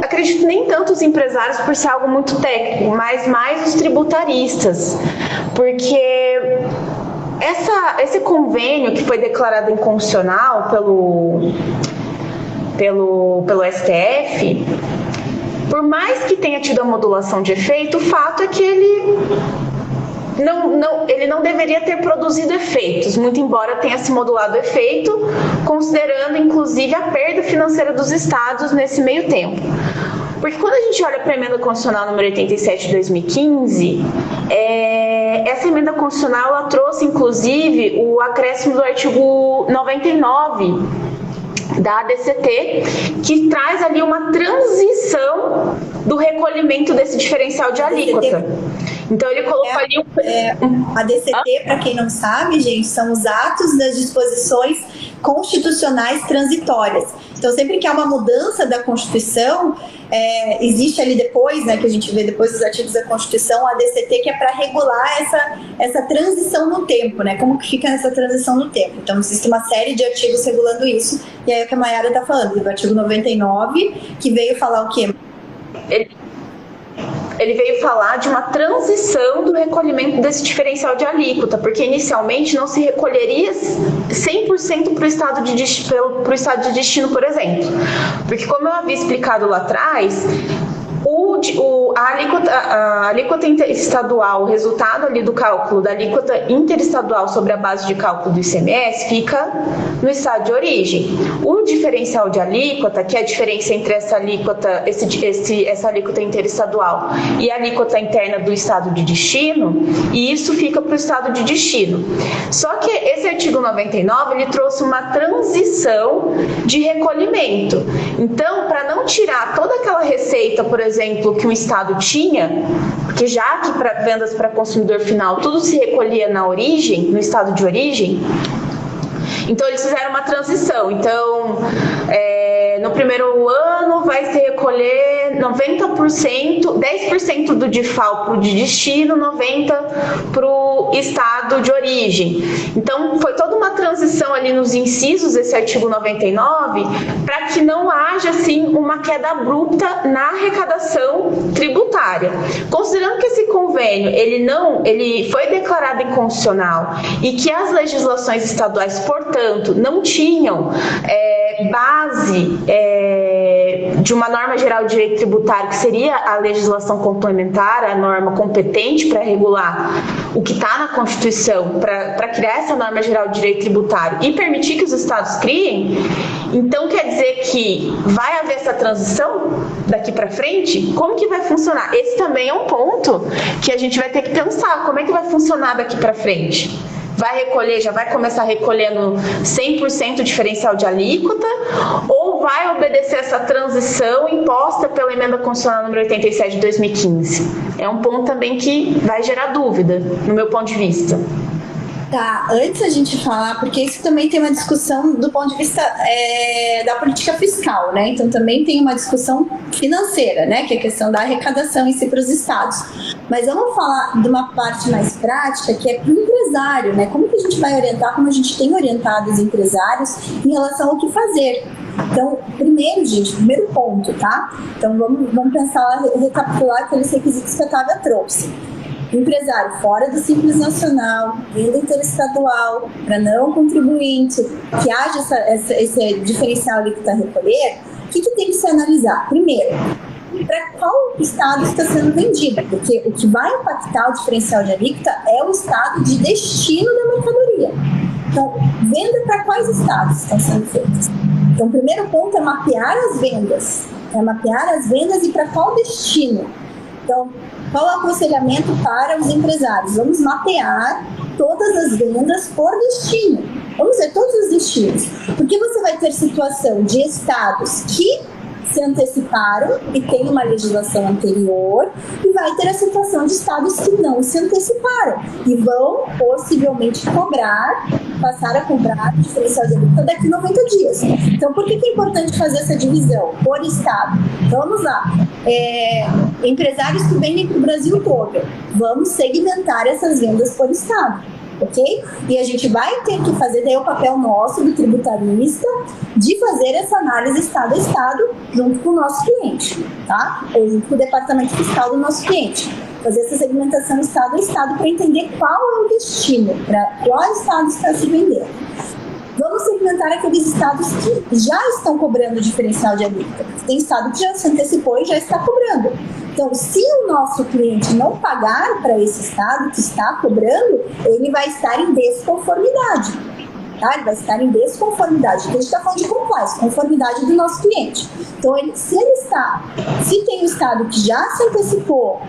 acredito nem tanto os empresários por ser algo muito técnico, mas mais os tributaristas, porque esse convênio que foi declarado inconstitucional pelo STF, por mais que tenha tido a modulação de efeito, o fato é que ele não deveria ter produzido efeitos, muito embora tenha se modulado o efeito, considerando inclusive a perda financeira dos estados nesse meio tempo. Porque quando a gente olha para a emenda constitucional número 87 de 2015, essa emenda constitucional ela trouxe inclusive o acréscimo do artigo 99 da ADCT, que traz ali uma transição do recolhimento desse diferencial de alíquota. Então ele colocou ali a DCT, para quem não sabe, gente, são os atos das disposições constitucionais transitórias. Então, sempre que há uma mudança da Constituição, existe ali depois, né, que a gente vê depois dos artigos da Constituição, a DCT, que é para regular essa transição no tempo, né? Como que fica essa transição no tempo. Então, existe uma série de artigos regulando isso, e aí é o que a Mayara está falando, do artigo 99, que veio falar o quê? Ele veio falar de uma transição do recolhimento desse diferencial de alíquota, porque inicialmente não se recolheria 100% para o estado de destino, por exemplo. Porque, como eu havia explicado lá atrás, a alíquota interestadual, o resultado ali do cálculo da alíquota interestadual sobre a base de cálculo do ICMS fica no estado de origem. O diferencial de alíquota, que é a diferença entre essa alíquota interestadual e a alíquota interna do estado de destino, e isso fica para o estado de destino. Só que esse artigo 99, ele trouxe uma transição de recolhimento. Então, para não tirar toda aquela receita, por exemplo, que o Estado tinha, porque já que para vendas para consumidor final tudo se recolhia na origem, no estado de origem, então eles fizeram uma transição. Então, no primeiro ano vai se recolher 90%, 10% do DIFAL para o de destino, 90% para o estado de origem. Então, foi toda uma transição ali nos incisos desse artigo 99 para que não haja, assim, uma queda abrupta na arrecadação tributária. Considerando que esse convênio, ele foi declarado inconstitucional e que as legislações estaduais, portanto, não tinham base de uma norma geral de direito tributário, que seria a legislação complementar, a norma competente para regular o que está na Constituição, para criar essa norma geral de direito tributário e permitir que os estados criem. Então, quer dizer que vai haver essa transição daqui para frente? Como que vai funcionar? Esse também é um ponto que a gente vai ter que pensar. Como é que vai funcionar daqui para frente? Vai recolher, já vai começar recolhendo 100% diferencial de alíquota, ou vai obedecer essa transição imposta pela Emenda Constitucional número 87 de 2015? É um ponto também que vai gerar dúvida, no meu ponto de vista. Tá, antes a gente falar, porque isso também tem uma discussão do ponto de vista da política fiscal, né? Então também tem uma discussão financeira, né? Que é a questão da arrecadação em si para os estados. Mas vamos falar de uma parte mais prática, que é para o empresário, né? Como que a gente vai orientar, como a gente tem orientado os empresários em relação ao que fazer. Então, primeiro ponto, tá? Então vamos pensar, recapitular aqueles requisitos que a Távia trouxe. Empresário fora do Simples Nacional, venda interestadual, para não contribuinte, que haja esse diferencial ali que está a recolher, o que tem que se analisar? Primeiro, para qual estado está sendo vendido, porque o que vai impactar o diferencial de alíquota é o estado de destino da mercadoria. Então, venda para quais estados estão sendo feitas? Então, o primeiro ponto é mapear as vendas. E para qual destino? Então, qual é o aconselhamento para os empresários? Vamos mapear todas as vendas por destino. Vamos ver todos os destinos. Porque você vai ter situação de estados que se anteciparam e tem uma legislação anterior, e vai ter a situação de estados que não se anteciparam e vão possivelmente passar a cobrar diferencial de alíquota daqui a 90 dias. Então, por que é importante fazer essa divisão por estado? Vamos lá. Empresários que vendem para o Brasil todo, vamos segmentar essas vendas por estado. Ok? E a gente vai ter que fazer daí o papel nosso do tributarista de fazer essa análise estado a estado junto com o nosso cliente, tá? Ou junto com o departamento fiscal do nosso cliente. Fazer essa segmentação estado a estado para entender qual é o destino, para qual estado está se vendendo. Vamos segmentar aqueles estados que já estão cobrando diferencial de alíquota. Tem estado que já se antecipou e já está cobrando. Então, se o nosso cliente não pagar para esse estado que está cobrando, ele vai estar em desconformidade. Tá? Ele vai estar em desconformidade. Então, a gente está falando de compliance, conformidade do nosso cliente. Então, se tem um estado que já se antecipou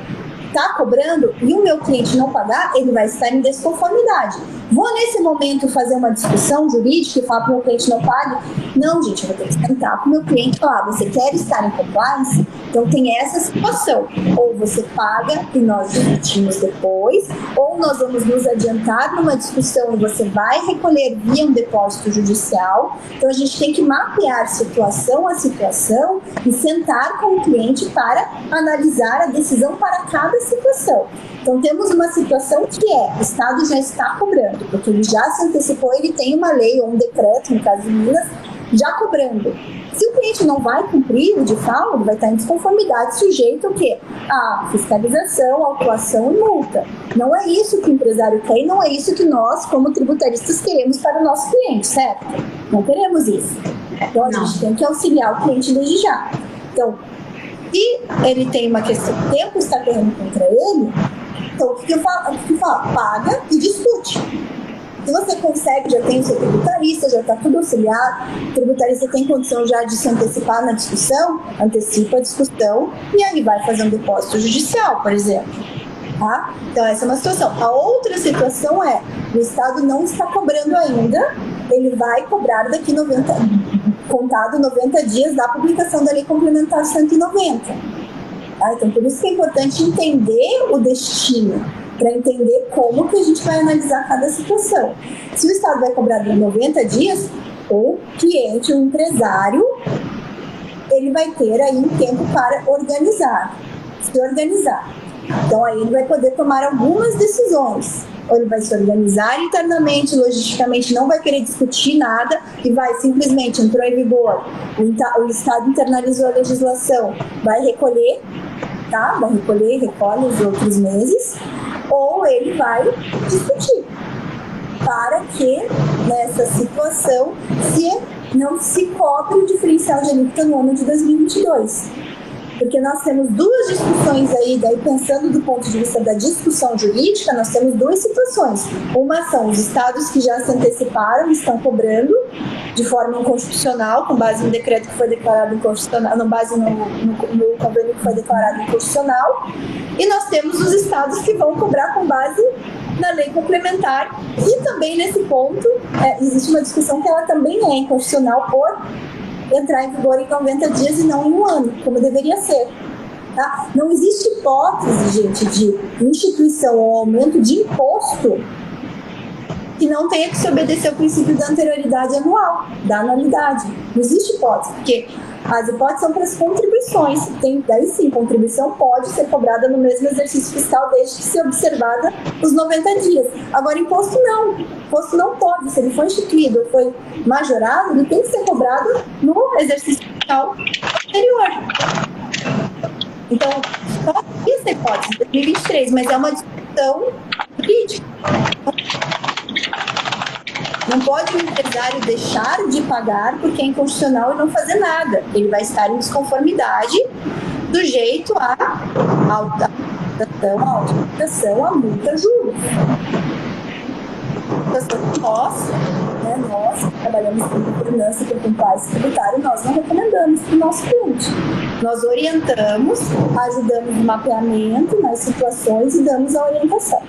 está cobrando e o meu cliente não pagar, ele vai estar em desconformidade. Vou nesse momento fazer uma discussão jurídica e falar para o meu cliente não pague? Não, gente, eu vou ter que sentar com o meu cliente e falar, você quer estar em compliance? Então tem essa situação, ou você paga e nós discutimos depois, ou nós vamos nos adiantar numa discussão e você vai recolher via um depósito judicial. Então a gente tem que mapear situação a situação e sentar com o cliente para analisar a decisão para cada situação. Então temos uma situação que o Estado já está cobrando, porque ele já se antecipou, ele tem uma lei ou um decreto, no caso de Minas, já cobrando. Se o cliente não vai cumprir o DIFAL, ele vai estar em desconformidade, sujeito ao quê? A fiscalização, autuação e multa. Não é isso que o empresário quer e não é isso que nós, como tributaristas, queremos para o nosso cliente, certo? Não queremos isso. Então a gente tem que auxiliar o cliente desde já. Então, se ele tem uma questão, o tempo está correndo contra ele, então o que eu falo? Paga e discute. Se você consegue, já tem o seu tributarista, já está tudo auxiliado, o tributarista tem condição já de se antecipar na discussão, antecipa a discussão e aí vai fazer um depósito judicial, por exemplo. Tá? Então essa é uma situação. A outra situação é, o Estado não está cobrando ainda, ele vai cobrar daqui 90 dias da publicação da Lei Complementar 190. Tá? Então por isso que é importante entender o destino, para entender como que a gente vai analisar cada situação. Se o Estado vai cobrar em 90 dias, o cliente, o empresário, ele vai ter aí um tempo para se organizar. Então aí ele vai poder tomar algumas decisões. Ou ele vai se organizar internamente, logisticamente, não vai querer discutir nada e vai simplesmente, entrou em vigor, o Estado internalizou a legislação, vai recolhe os outros meses, ou ele vai discutir, para que nessa situação não se cobre o diferencial de alíquota no ano de 2022. Porque nós temos duas discussões aí, daí pensando do ponto de vista da discussão jurídica, nós temos duas situações. Uma são os estados que já se anteciparam e estão cobrando de forma inconstitucional, com base no decreto que foi declarado inconstitucional, com base no convênio que foi declarado inconstitucional, e nós temos os estados que vão cobrar com base na lei complementar, e também nesse ponto existe uma discussão que ela também é inconstitucional por entrar em vigor em 90 dias e não em um ano, como deveria ser. Tá? Não existe hipótese, gente, de instituição ou aumento de imposto que não tenha que se obedecer ao princípio da anterioridade anual, da anualidade. Não existe hipótese, porque as hipóteses são para as contribuições. Daí sim, contribuição pode ser cobrada no mesmo exercício fiscal desde que se observada os 90 dias. Agora, imposto não. Imposto não pode. Se ele foi instituído ou foi majorado, ele tem que ser cobrado no exercício fiscal anterior. Então, só essa hipótese de 2023, mas é uma discussão jurídica. Não pode o empresário deixar de pagar porque é inconstitucional e não fazer nada. Ele vai estar em desconformidade do jeito à autorização, à multa, juros. Nós que trabalhamos com governança e com compliance tributário, nós não recomendamos para o nosso cliente. Nós orientamos, ajudamos no mapeamento, nas situações e damos a orientação.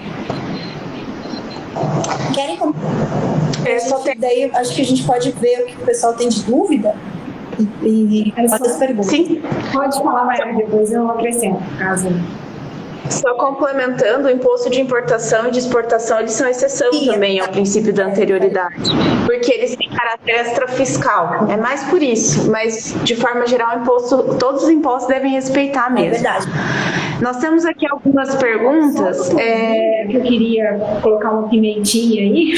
Querem daí acho que a gente pode ver o que o pessoal tem de dúvida e fazer as perguntas. Sim, pode falar, Maria, depois eu acrescento, caso. Só complementando, o imposto de importação e de exportação, eles são exceção também ao princípio da anterioridade, porque eles têm caráter extrafiscal. É mais por isso, mas de forma geral, todos os impostos devem respeitar mesmo. É verdade. Nós temos aqui algumas perguntas. Eu queria colocar uma pimentinha aí.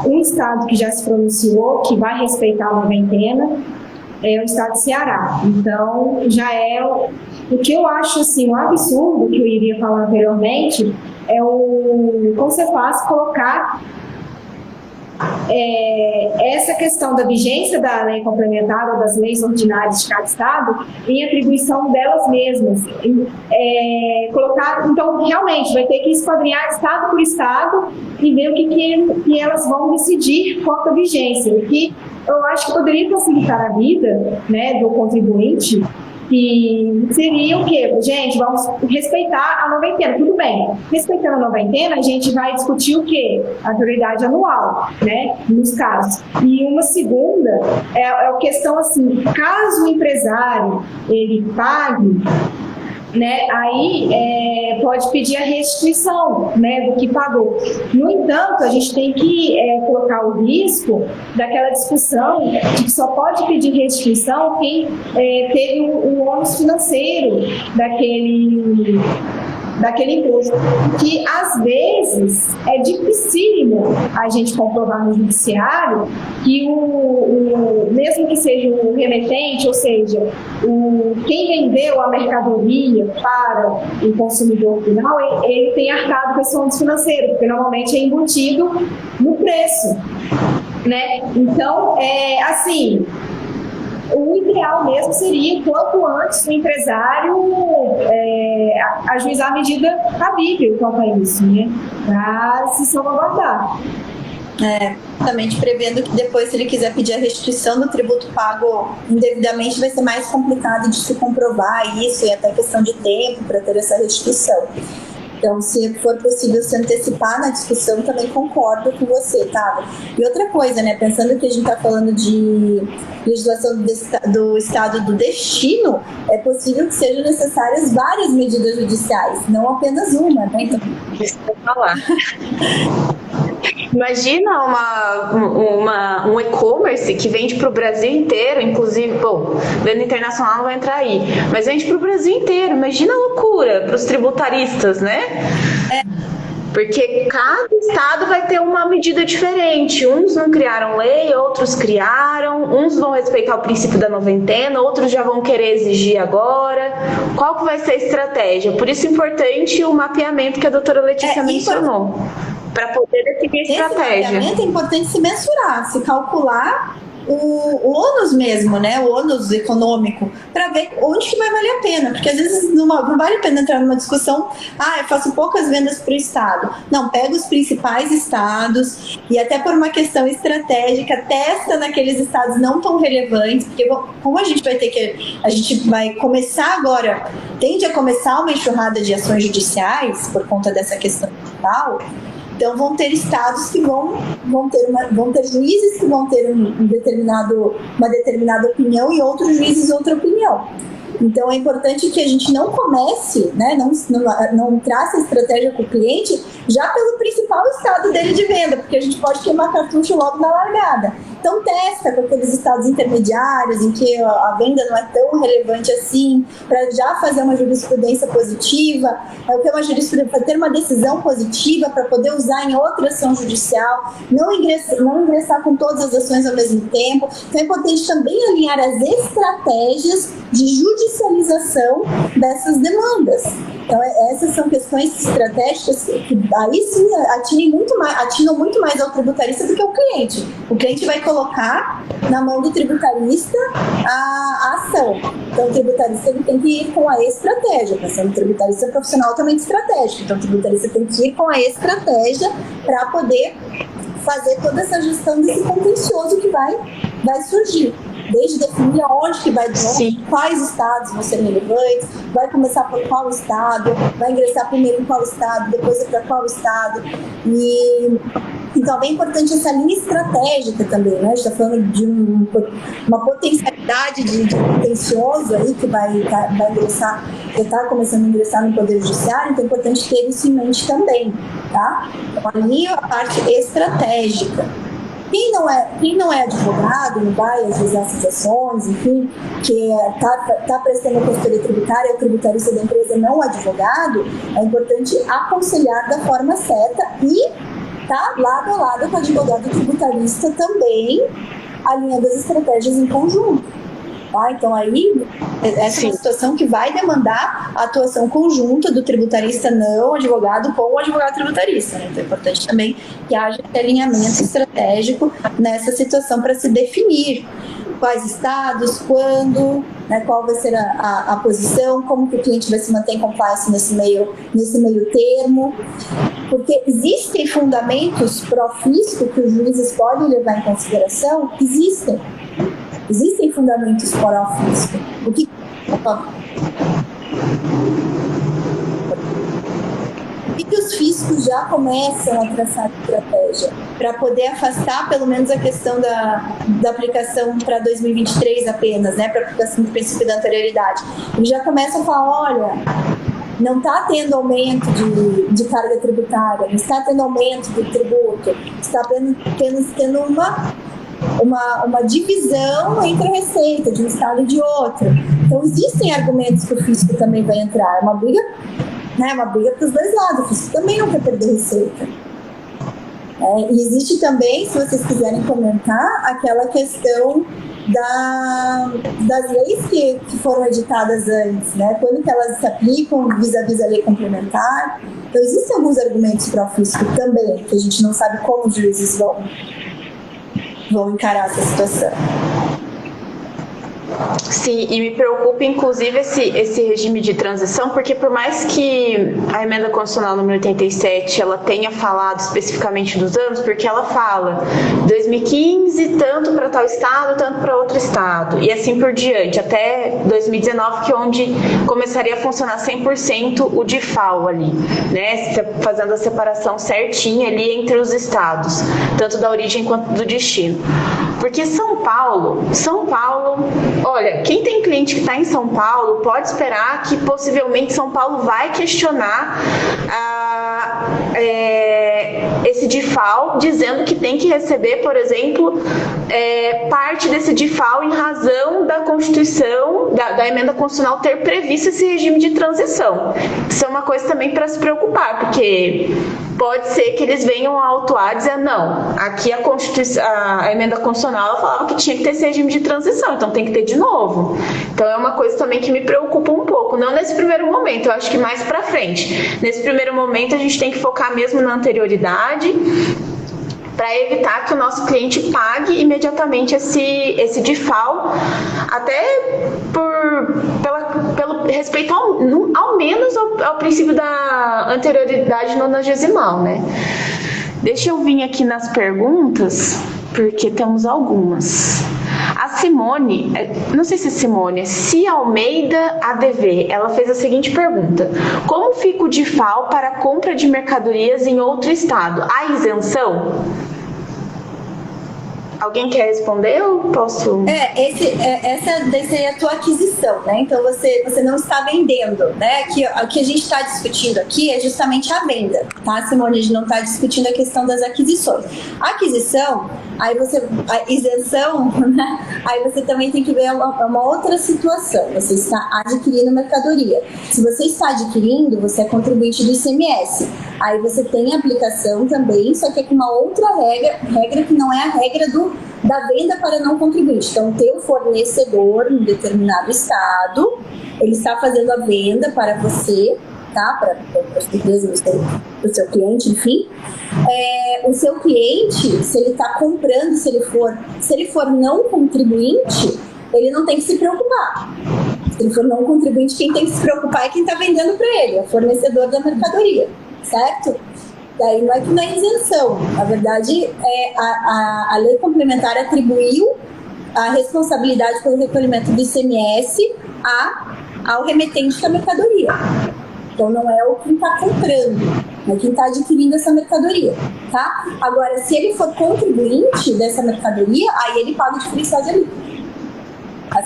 Um estado que já se pronunciou que vai respeitar a noventena é o estado de Ceará. Então, já é o que eu acho assim, um absurdo que eu iria falar anteriormente é como você faz colocar essa questão da vigência da lei complementar ou das leis ordinárias de cada estado em atribuição delas mesmas. Então, realmente, vai ter que esquadrinhar estado por estado e ver o que elas vão decidir quanto à vigência. O que eu acho que poderia facilitar a vida, né, do contribuinte que seria o quê? Gente, vamos respeitar a noventena, tudo bem. Respeitando a noventena, a gente vai discutir o quê? A prioridade anual, né? Nos casos. E uma segunda é a questão assim, caso o empresário ele pague, né, aí pode pedir a restituição, né, do que pagou. No entanto, a gente tem que colocar o risco daquela discussão de que só pode pedir restituição quem teve o ônus financeiro daquele imposto, que às vezes é dificílimo a gente comprovar no judiciário que mesmo que seja o remetente, ou seja, quem vendeu a mercadoria para o consumidor final, ele tem arcado com esse ônus financeiro, porque normalmente é embutido no preço, né? Então, assim, o ideal mesmo seria, quanto antes, o empresário ajuizar a medida cabível quanto a isso, né? Para se salvaguardar. Exatamente, prevendo que depois, se ele quiser pedir a restituição do tributo pago indevidamente, vai ser mais complicado de se comprovar isso, e até questão de tempo para ter essa restituição. Então, se for possível se antecipar na discussão, também concordo com você, tá? E outra coisa, né? Pensando que a gente está falando de legislação do estado do destino, é possível que sejam necessárias várias medidas judiciais, não apenas uma, né? Então, isso que eu vou falar. Imagina um e-commerce que vende para o Brasil inteiro, inclusive, bom, venda internacional não vai entrar aí, mas vende para o Brasil inteiro. Imagina a loucura para os tributaristas, né? Porque cada estado vai ter uma medida diferente. Uns não criaram lei, outros criaram. Uns vão respeitar o princípio da noventena, outros já vão querer exigir agora. Qual que vai ser a estratégia? Por isso é importante o mapeamento que a doutora Letícia mencionou, para poder definir a estratégia. É importante se mensurar, se calcular o ônus mesmo, né? O ônus econômico, para ver onde que vai valer a pena, porque às vezes não vale a pena entrar numa discussão, eu faço poucas vendas para o estado. Não, pega os principais estados e até por uma questão estratégica, testa naqueles estados não tão relevantes, porque como a gente vai começar agora, tende a começar uma enxurrada de ações judiciais por conta dessa questão digital. Então, vão ter estados que vão ter juízes que vão ter uma determinada opinião e outros juízes outra opinião. Então, é importante que a gente não comece, né, não trace a estratégia com o cliente já pelo principal estado dele de venda, porque a gente pode queimar cartucho logo na largada. Então, testa com aqueles estados intermediários em que a venda não é tão relevante assim, para já fazer uma jurisprudência positiva, para ter uma decisão positiva, para poder usar em outra ação judicial, não ingressar com todas as ações ao mesmo tempo. Então, é importante também alinhar as estratégias de judicialização dessas demandas. Então, essas são questões estratégicas que aí sim atinam muito mais ao tributarista do que ao cliente. O cliente vai colocar na mão do tributarista a ação. Então, o tributarista ele tem que ir com a estratégia. Pensando no tributarista profissional altamente estratégico. Então, o tributarista tem que ir com a estratégia para poder fazer toda essa gestão desse contencioso que vai surgir. Desde definir aonde que vai doar, quais estados vão ser relevantes, vai começar por qual estado, vai ingressar primeiro em qual estado, depois para qual estado. Então, é bem importante essa linha estratégica também, né? A gente está falando de uma potencialidade de contencioso aí que vai ingressar, já está começando a ingressar no Poder Judiciário, então é importante ter isso em mente também, tá? Então, ali a parte estratégica. Quem não é advogado, não vai ajuizar essas ações, enfim, que está prestando a consultoria tributária, o tributarista da empresa não advogado, é importante aconselhar da forma certa e tá lado a lado com o advogado tributarista também, alinhando as estratégias em conjunto. Tá? Então, aí, essa é uma situação que vai demandar a atuação conjunta do tributarista não advogado com o advogado tributarista. Né? Então, é importante também que haja esse alinhamento estratégico nessa situação para se definir quais estados, quando, né, qual vai ser a posição, como que o cliente vai se manter em compliance nesse meio termo. Porque existem fundamentos pró-fisco que os juízes podem levar em consideração? Existem fundamentos pró-fisco. O que E que os fiscos já começam a traçar estratégia para poder afastar pelo menos a questão da aplicação para 2023 apenas, né, para a aplicação do princípio da anterioridade. Eles já começam a falar, olha, não está tendo aumento de carga tributária, não está tendo aumento do tributo, está apenas tendo uma divisão entre a receita de um estado e de outro. Então existem argumentos que o fisco também vai entrar, é uma briga para os dois lados, o fisco também não quer perder receita. E existe também, se vocês quiserem comentar, aquela questão das leis que foram editadas antes, né? Quando que elas se aplicam vis-à-vis a lei complementar. Então existem alguns argumentos para o fisco também, que a gente não sabe como os juízes vão encarar essa situação. Sim, e me preocupa inclusive esse regime de transição, porque por mais que a emenda constitucional número 87 ela tenha falado especificamente dos anos, porque ela fala 2015 tanto para tal estado, tanto para outro estado, e assim por diante, até 2019, que é onde começaria a funcionar 100% o DIFAL ali, né, fazendo a separação certinha ali entre os estados, tanto da origem quanto do destino. Porque São Paulo, olha, quem tem cliente que está em São Paulo pode esperar que possivelmente São Paulo vai questionar esse DIFAL, dizendo que tem que receber, por exemplo, parte desse DIFAL em razão da Constituição, da emenda constitucional ter previsto esse regime de transição. Isso é uma coisa também para se preocupar, porque pode ser que eles venham a autuar e dizer, não, aqui a emenda constitucional ela falava que tinha que ter esse regime de transição, então tem que ter de novo. Então é uma coisa também que me preocupa um pouco, não nesse primeiro momento, eu acho que mais para frente. Nesse primeiro momento a gente tem que focar mesmo na anterioridade, para evitar que o nosso cliente pague imediatamente esse DIFAL, até pelo respeito ao menos ao princípio da anterioridade nonagesimal, né? Deixa eu vir aqui nas perguntas, porque temos algumas. A Simone, não sei se é Simone, Se Almeida ADV, ela fez a seguinte pergunta: como fica o DIFAL para a compra de mercadorias em outro estado? Há isenção? Alguém quer responder ou posso? Essa é a tua aquisição, né? Então você não está vendendo, né? O que a gente está discutindo aqui é justamente a venda, tá, Simone? A gente não está discutindo a questão das aquisições. A aquisição, a isenção, né? Aí você também tem que ver uma outra situação. Você está adquirindo mercadoria. Se você está adquirindo, você é contribuinte do ICMS. Aí você tem aplicação também, só que é com uma outra regra que não é a regra da venda para não contribuinte. Então, o teu fornecedor em determinado estado, ele está fazendo a venda para você, tá? Para a sua empresa, para o seu cliente, enfim. O seu cliente, se ele está comprando, se ele for não contribuinte, ele não tem que se preocupar. Se ele for não contribuinte, quem tem que se preocupar é quem está vendendo para ele, é o fornecedor da mercadoria, certo? Daí não é que não é isenção. Na verdade, a lei complementar atribuiu a responsabilidade pelo recolhimento do ICMS ao remetente da mercadoria. Então não é o quem está comprando, é quem está adquirindo essa mercadoria, tá? Agora, se ele for contribuinte dessa mercadoria, aí ele paga o diferencial de alíquota.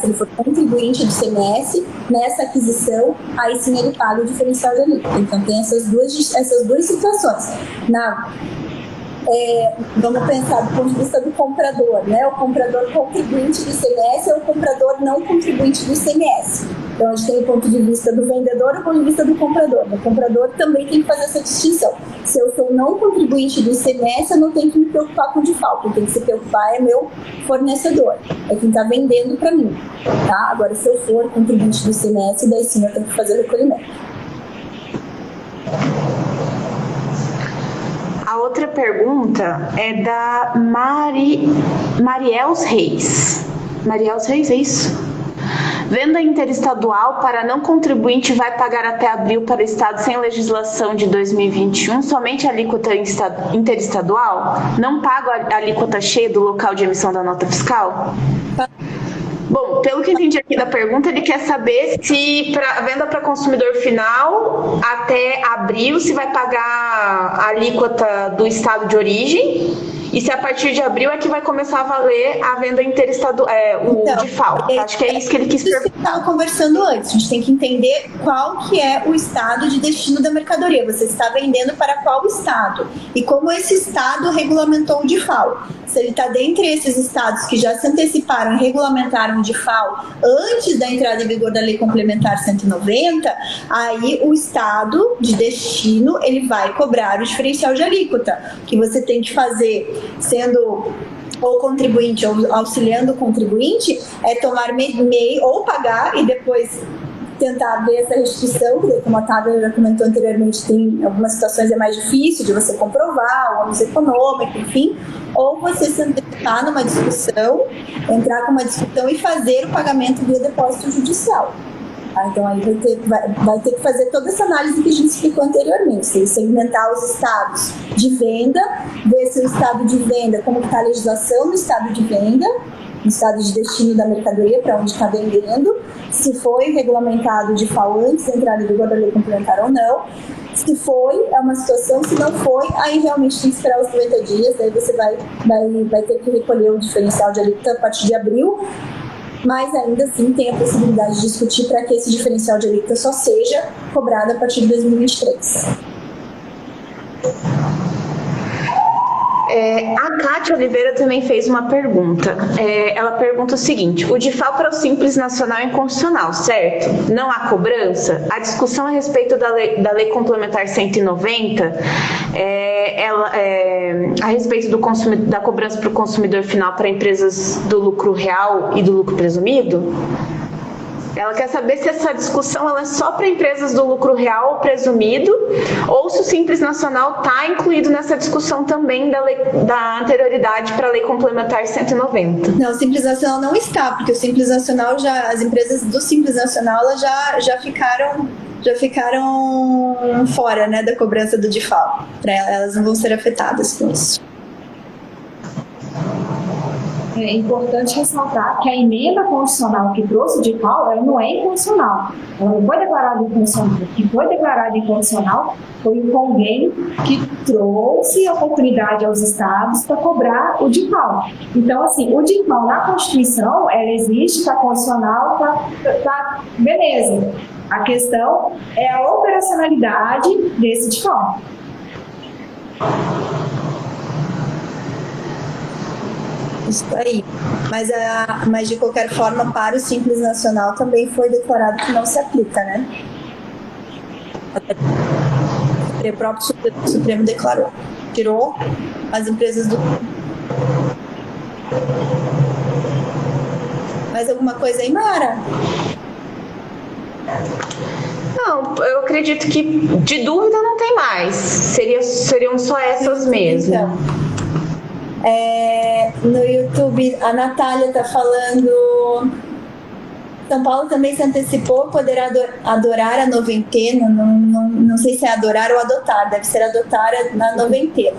Se ele for contribuinte do ICMS nessa aquisição, aí sim ele paga o diferencial de alíquota. Então tem essas duas situações. Vamos pensar do ponto de vista do comprador, né? O comprador contribuinte do ICMS ou o comprador não contribuinte do ICMS. Então a gente tem o ponto de vista do vendedor e o ponto de vista do comprador. O comprador também tem que fazer essa distinção. Se eu sou não contribuinte do ICMS, eu não tenho que me preocupar com o DIFAL. Quem tem que se preocupar é meu fornecedor, é quem está vendendo para mim, tá? Agora, se eu for contribuinte do ICMS, daí sim eu tenho que fazer o recolhimento. A outra pergunta é da Mariels Reis. Mariels Reis, é isso? Venda interestadual para não contribuinte vai pagar até abril para o estado sem legislação de 2021 somente a alíquota interestadual? Não paga a alíquota cheia do local de emissão da nota fiscal? Bom, pelo que eu entendi aqui da pergunta, ele quer saber se a venda para consumidor final, até abril, se vai pagar a alíquota do estado de origem, e se a partir de abril é que vai começar a valer a venda interestadual, o DIFAL. Acho que é isso que ele quis perguntar. Isso que estava conversando antes, a gente tem que entender qual que é o estado de destino da mercadoria. Você está vendendo para qual estado? E como esse estado regulamentou o DIFAL. Se ele está dentre esses estados que já se anteciparam e regulamentaram o DIFAL antes da entrada em vigor da Lei Complementar 190, aí o estado de destino ele vai cobrar o diferencial de alíquota, que você tem que fazer sendo ou contribuinte ou auxiliando o contribuinte, é tomar MEI ou pagar e depois tentar ver essa restrição, porque como a Távia já comentou anteriormente, tem algumas situações é mais difícil de você comprovar, o ônus econômico, enfim, ou você se antecipar numa discussão, entrar com uma discussão e fazer o pagamento via depósito judicial. Então aí vai ter que fazer toda essa análise que a gente explicou anteriormente, segmentar os estados de venda, ver se o estado de venda, como está a legislação no estado de venda, no estado de destino da mercadoria, para onde está vendendo, se foi regulamentado de FAO antes de entrar em vigor da lei complementar ou não. Se foi, é uma situação, se não foi, aí realmente tem que esperar os 90 dias, daí você vai ter que recolher o diferencial de alíquota a partir de abril, mas ainda assim tem a possibilidade de discutir para que esse diferencial de alíquota só seja cobrado a partir de 2023. A Cátia Oliveira também fez uma pergunta. Ela pergunta o seguinte: o DIFAL para o Simples Nacional é inconstitucional, certo? Não há cobrança? A discussão a respeito da lei Complementar 190, a respeito da cobrança para o consumidor final para empresas do lucro real e do lucro presumido? Ela quer saber se essa discussão ela é só para empresas do lucro real ou presumido, ou se o Simples Nacional está incluído nessa discussão também da anterioridade para a Lei Complementar 190. Não, o Simples Nacional não está, porque o Simples Nacional as empresas do Simples Nacional elas já ficaram fora, né, da cobrança do DIFAL. Elas não vão ser afetadas com isso. É importante ressaltar que a emenda constitucional que trouxe o DIFAL, ela não é inconstitucional. Ela não foi declarada inconstitucional. O que foi declarado inconstitucional foi o convênio que trouxe a oportunidade aos estados para cobrar o DIFAL. Então, assim, o DIFAL na Constituição, ela existe, está constitucional, tá beleza. A questão é a operacionalidade desse DIFAL. Isso aí. Mas de qualquer forma, para o Simples Nacional também foi declarado que não se aplica, né? O próprio Supremo declarou. Tirou as empresas do... Mais alguma coisa aí, Mara? Não, eu acredito que de dúvida não tem mais. Seriam só essas mesmo. Então, no YouTube, a Natália está falando... São Paulo também se antecipou, poderá adorar a noventena, não sei se é adorar ou adotar, deve ser adotar na noventena.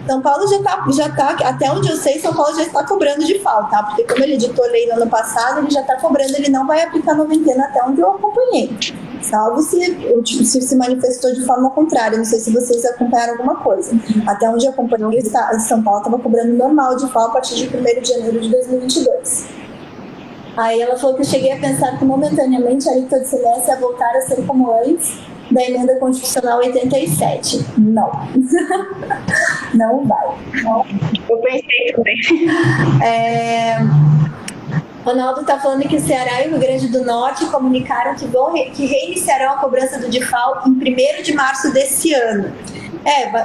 São Paulo já tá, até onde eu sei, São Paulo já está cobrando DIFAL, tá? Porque como ele editou lei no ano passado, ele já está cobrando, ele não vai aplicar a noventena até onde eu acompanhei. Salvo se manifestou de forma contrária, não sei se vocês acompanharam alguma coisa. Até onde eu acompanhei, São Paulo estava cobrando normal DIFAL a partir de 1º de janeiro de 2022. Aí ela falou que eu cheguei a pensar que momentaneamente a alíquota de CMS ia voltar a ser como antes da emenda constitucional 87. Não. Não vai. Eu pensei também. Ronaldo está falando que o Ceará e o Rio Grande do Norte comunicaram que reiniciarão a cobrança do DIFAL em 1º de março desse ano.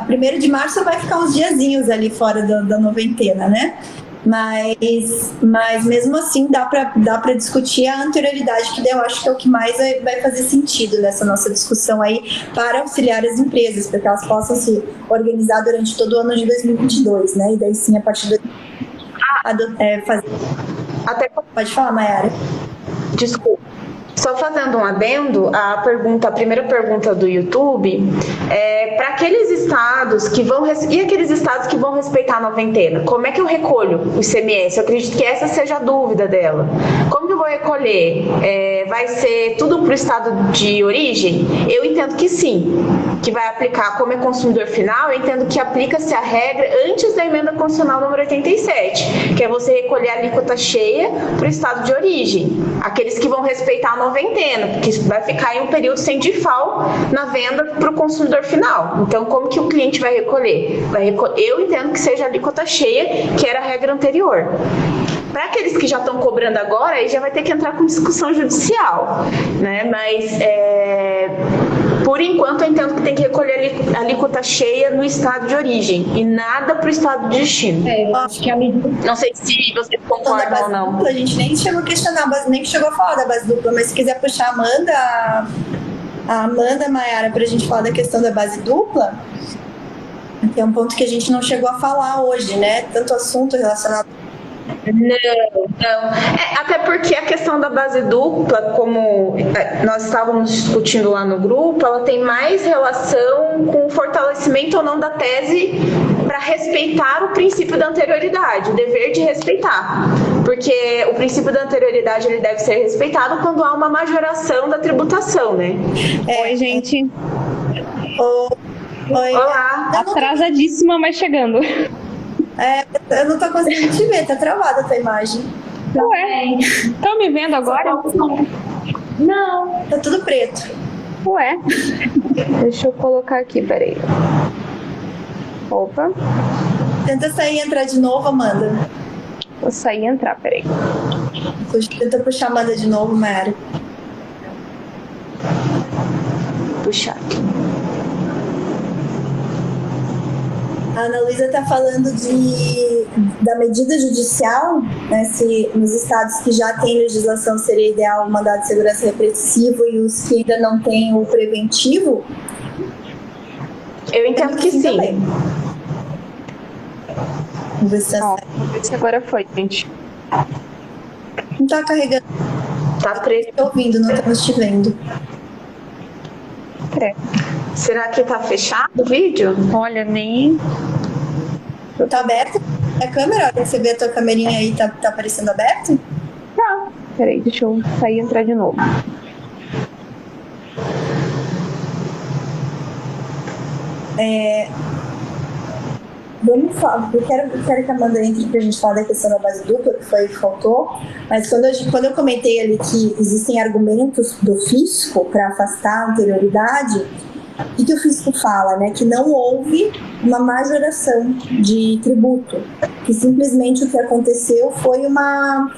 1º de março vai ficar uns diazinhos ali fora da noventena, né? Mas mesmo assim dá para discutir a anterioridade, que eu acho que é o que mais vai fazer sentido nessa nossa discussão aí, para auxiliar as empresas, para que elas possam se organizar durante todo o ano de 2022, né? E daí sim, a partir fazer... Até... Pode falar, Mayara. Desculpa. Só fazendo um adendo, a primeira pergunta do YouTube é para aqueles estados que vão e aqueles estados que vão respeitar a noventena, como é que eu recolho o ICMS? Eu acredito que essa seja a dúvida dela. Como que eu vou recolher? Vai ser tudo para o estado de origem? Eu entendo que sim, que vai aplicar como é consumidor final, eu entendo que aplica-se a regra antes da emenda constitucional número 87, que é você recolher a alíquota cheia para o estado de origem. Aqueles que vão respeitar a noventena, porque vai ficar em um período sem default na venda para o consumidor final. Então, como que o cliente vai recolher? Eu entendo que seja a alíquota cheia, que era a regra anterior. Para aqueles que já estão cobrando agora, aí já vai ter que entrar com discussão judicial, né? Mas, por enquanto, eu entendo que tem que recolher a alíquota cheia no estado de origem e nada para o estado de destino. Acho que a medida... Não sei se você concorda ou não. Dupla, a gente nem chegou a questionar, nem chegou a falar da base dupla, mas se quiser puxar a Amanda Maiara para a gente falar da questão da base dupla, que é um ponto que a gente não chegou a falar hoje, né? Tanto assunto relacionado. Não. Até porque a questão da base dupla, como nós estávamos discutindo lá no grupo, ela tem mais relação com o fortalecimento ou não da tese para respeitar o princípio da anterioridade, o dever de respeitar. Porque o princípio da anterioridade ele deve ser respeitado quando há uma majoração da tributação, né? Oi, gente. Oi. Olá. Atrasadíssima, mas chegando. Eu não tô conseguindo te ver, tá travada a tua imagem. Ué, estão me vendo agora? Não, tá tudo preto. Ué, deixa eu colocar aqui, peraí. Opa, Tenta sair e entrar de novo, Amanda. vou sair e entrar, peraí. Tenta puxar a Amanda de novo, Mayara. Puxar aqui. A Ana Luísa está falando da medida judicial, né, se nos estados que já têm legislação seria ideal o mandado de segurança repressivo e os que ainda não têm o preventivo. Eu entendo que sim. Também. Vamos ver se Vamos ver se agora foi, gente. não está carregando. Tá preto. Estou ouvindo, não estamos te vendo. Será que tá fechado o vídeo? Olha, nem... Tá aberto a câmera? Olha, você vê a tua camerinha aí, tá aparecendo aberto? Tá, peraí, deixa eu sair e entrar de novo. Vamos falar, eu quero que a Amanda entre pra gente falar da questão da base dupla, que foi que faltou, mas quando eu comentei ali que existem argumentos do fisco para afastar a anterioridade, o que o fisco fala, né? Que não houve uma majoração de tributo, que simplesmente o que aconteceu foi uma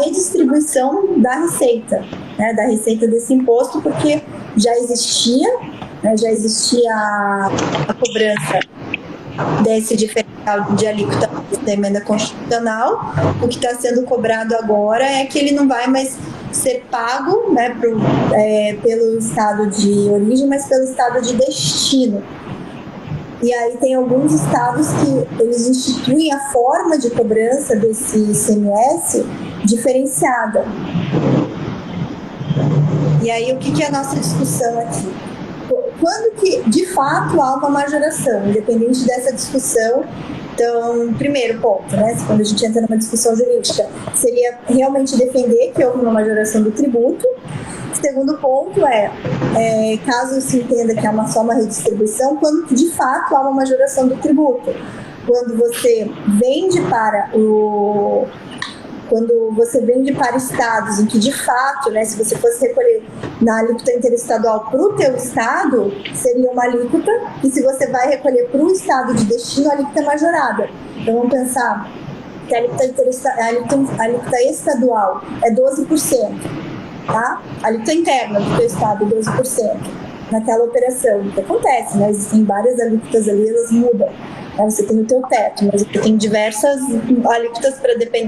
redistribuição da receita, né? Da receita desse imposto, porque já existia a cobrança desse diferencial de alíquota da emenda constitucional. O que está sendo cobrado agora é que ele não vai mais ser pago, né, pelo estado de origem, mas pelo estado de destino. E aí tem alguns estados que eles instituem a forma de cobrança desse ICMS diferenciada. E aí o que é a nossa discussão aqui? Quando que, de fato, há uma majoração, independente dessa discussão. Então, primeiro ponto, né, quando a gente entra numa discussão jurídica, seria realmente defender que houve uma majoração do tributo. Segundo ponto caso se entenda que há só uma redistribuição, quando de fato há uma majoração do tributo. Quando você vende para estados em que, de fato, né, se você fosse recolher na alíquota interestadual para o teu estado, seria uma alíquota, e se você vai recolher para o estado de destino, a alíquota é majorada. Então, vamos pensar que a alíquota estadual é 12%, tá? A alíquota interna do teu estado é 12%. Naquela operação, o que acontece, né? Existem várias alíquotas ali, elas mudam. Você tem o teu teto, mas você tem diversas alíquotas,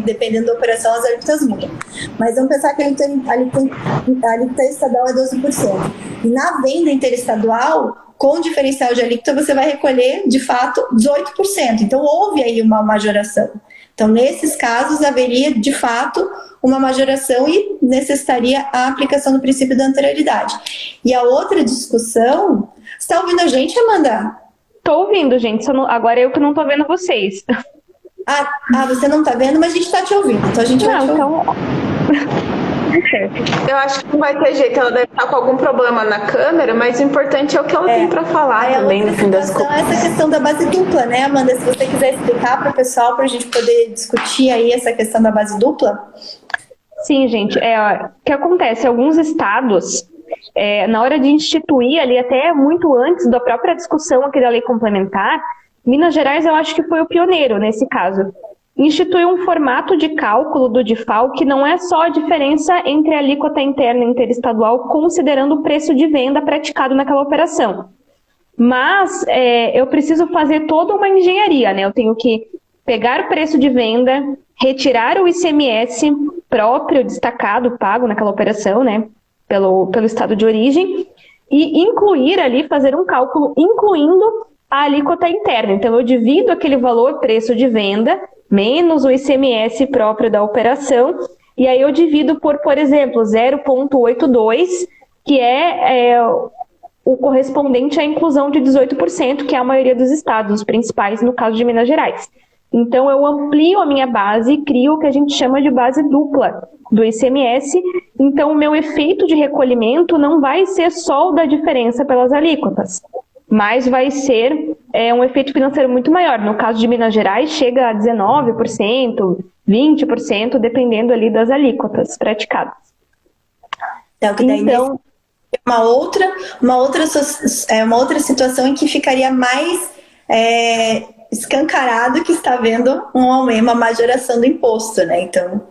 dependendo da operação, as alíquotas mudam. Mas vamos pensar que a alíquota estadual é 12%. E na venda interestadual, com diferencial de alíquota, você vai recolher, de fato, 18%. Então, houve aí uma majoração. Então, nesses casos, haveria, de fato, uma majoração e necessitaria a aplicação do princípio da anterioridade. E a outra discussão... Você está ouvindo a gente, Amanda? Tô ouvindo, gente. Agora eu que não tô vendo vocês. Você não tá vendo, mas a gente tá te ouvindo. Então a gente vai te ouvir. Eu acho que não vai ter jeito, ela deve estar com algum problema na câmera, mas o importante é o que ela tem para falar também, no fim das contas. Essa questão da base dupla, né, Amanda? Se você quiser explicar para o pessoal, para a gente poder discutir aí essa questão da base dupla. Sim, gente. O que acontece? Alguns estados, na hora de instituir ali, até muito antes da própria discussão aqui da lei complementar, Minas Gerais eu acho que foi o pioneiro nesse caso. Instituiu um formato de cálculo do DIFAL que não é só a diferença entre a alíquota interna e interestadual, considerando o preço de venda praticado naquela operação. Mas eu preciso fazer toda uma engenharia, né? Eu tenho que pegar o preço de venda, retirar o ICMS próprio, destacado, pago naquela operação, né? Pelo estado de origem, e incluir ali, fazer um cálculo incluindo a alíquota interna. Então, eu divido aquele valor, preço de venda, menos o ICMS próprio da operação, e aí eu divido por exemplo, 0,82, que é o correspondente à inclusão de 18%, que é a maioria dos estados, os principais, no caso de Minas Gerais. Então, eu amplio a minha base e crio o que a gente chama de base dupla do ICMS. Então, o meu efeito de recolhimento não vai ser só o da diferença pelas alíquotas, mas vai ser um efeito financeiro muito maior. No caso de Minas Gerais, chega a 19%, 20%, dependendo ali das alíquotas praticadas. Então, uma outra situação em que ficaria mais escancarado que está havendo uma majoração do imposto, né? Então,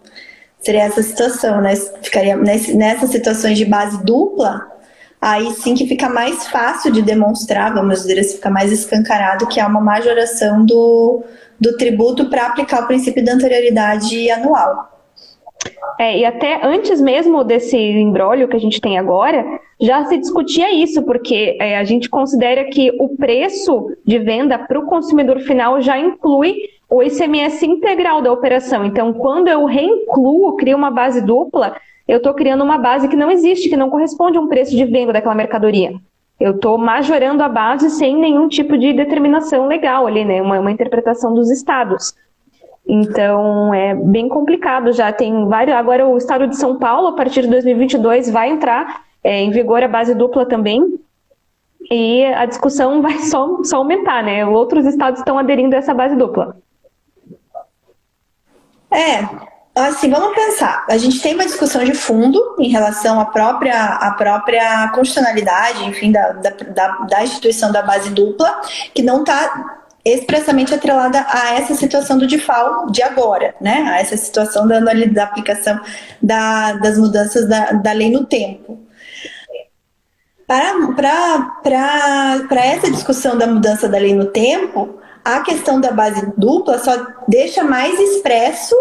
seria essa situação, né? Ficaria nessas situações de base dupla, aí sim que fica mais fácil de demonstrar, vamos dizer assim, fica mais escancarado que há uma majoração do tributo para aplicar o princípio da anterioridade anual. E até antes mesmo desse imbróglio que a gente tem agora, já se discutia isso, porque a gente considera que o preço de venda para o consumidor final já inclui o ICMS integral da operação. Então, quando eu reincluo, crio uma base dupla, eu estou criando uma base que não existe, que não corresponde a um preço de venda daquela mercadoria. Eu estou majorando a base sem nenhum tipo de determinação legal ali, né? Uma interpretação dos estados. Então, é bem complicado, já tem vários... Agora, o estado de São Paulo, a partir de 2022, vai entrar em vigor a base dupla também, e a discussão vai só aumentar, né? Outros estados estão aderindo a essa base dupla. Assim, vamos pensar. A gente tem uma discussão de fundo em relação à própria constitucionalidade, enfim, da instituição da base dupla, que não está expressamente atrelada a essa situação do DIFAL de agora, né? A essa situação da aplicação das mudanças da lei no tempo. Para essa discussão da mudança da lei no tempo, a questão da base dupla só deixa mais expresso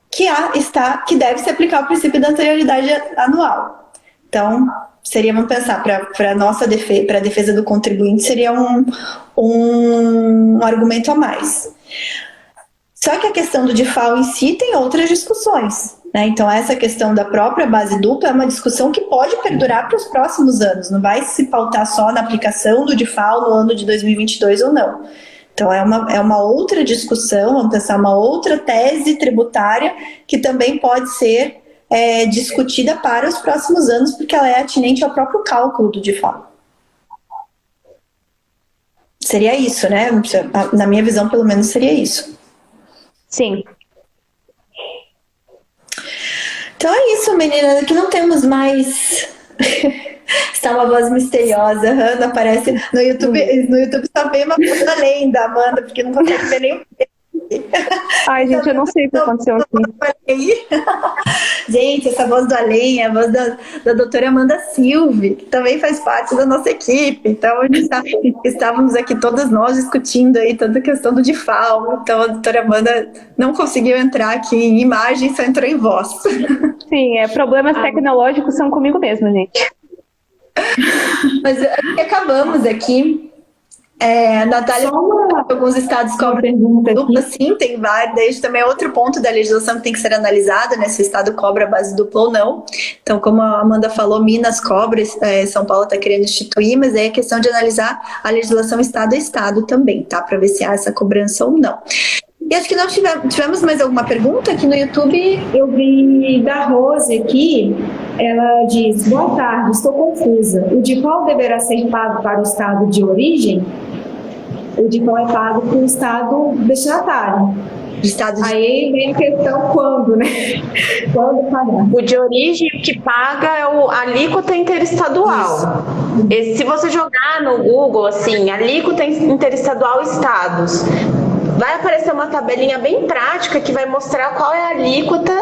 que deve se aplicar o princípio da anterioridade anual. Então, vamos pensar, para a defesa do contribuinte, seria um argumento a mais. Só que a questão do DIFAL em si tem outras discussões, né? Então, essa questão da própria base dupla é uma discussão que pode perdurar para os próximos anos, não vai se pautar só na aplicação do DIFAL no ano de 2022 ou não. Então, é uma outra discussão, vamos pensar uma outra tese tributária que também pode ser discutida para os próximos anos, porque ela é atinente ao próprio cálculo do DIFAL. Seria isso, né? Na minha visão, pelo menos, seria isso. Sim. Então é isso, menina, que não temos mais... Está uma voz misteriosa. Ana aparece no YouTube. No YouTube só vem uma voz da lenda, Amanda, porque não consegue ver nem. Ai, gente, eu não sei o que aconteceu aqui. Gente, essa voz do além é a voz da doutora Amanda Silve, que também faz parte da nossa equipe. Então, estávamos aqui todas nós discutindo aí toda a questão do DIFAL. Então, a doutora Amanda não conseguiu entrar aqui em imagem, só entrou em voz. Sim, problemas tecnológicos são comigo mesmo, gente. Mas acabamos aqui Natália, Só uma alguns estados cobram pergunta dupla, aqui. sim, tem vários. Daí também é outro ponto da legislação que tem que ser analisado, né? Se o estado cobra a base dupla ou não. Então, como a Amanda falou, Minas cobra, São Paulo está querendo instituir, mas aí é questão de analisar a legislação estado a estado também, tá? Para ver se há essa cobrança ou não. E acho que nós tivemos mais alguma pergunta aqui no YouTube? Eu vi da Rose aqui, ela diz: boa tarde, estou confusa. O DIFAL deverá ser pago para o estado de origem? O DIFAL é pago para o estado destinatário. Aí vem a questão quando, né? Quando pagar? O de origem, o que paga é a alíquota interestadual. Se você jogar no Google, assim, alíquota interestadual estados, vai aparecer uma tabelinha bem prática que vai mostrar qual é a alíquota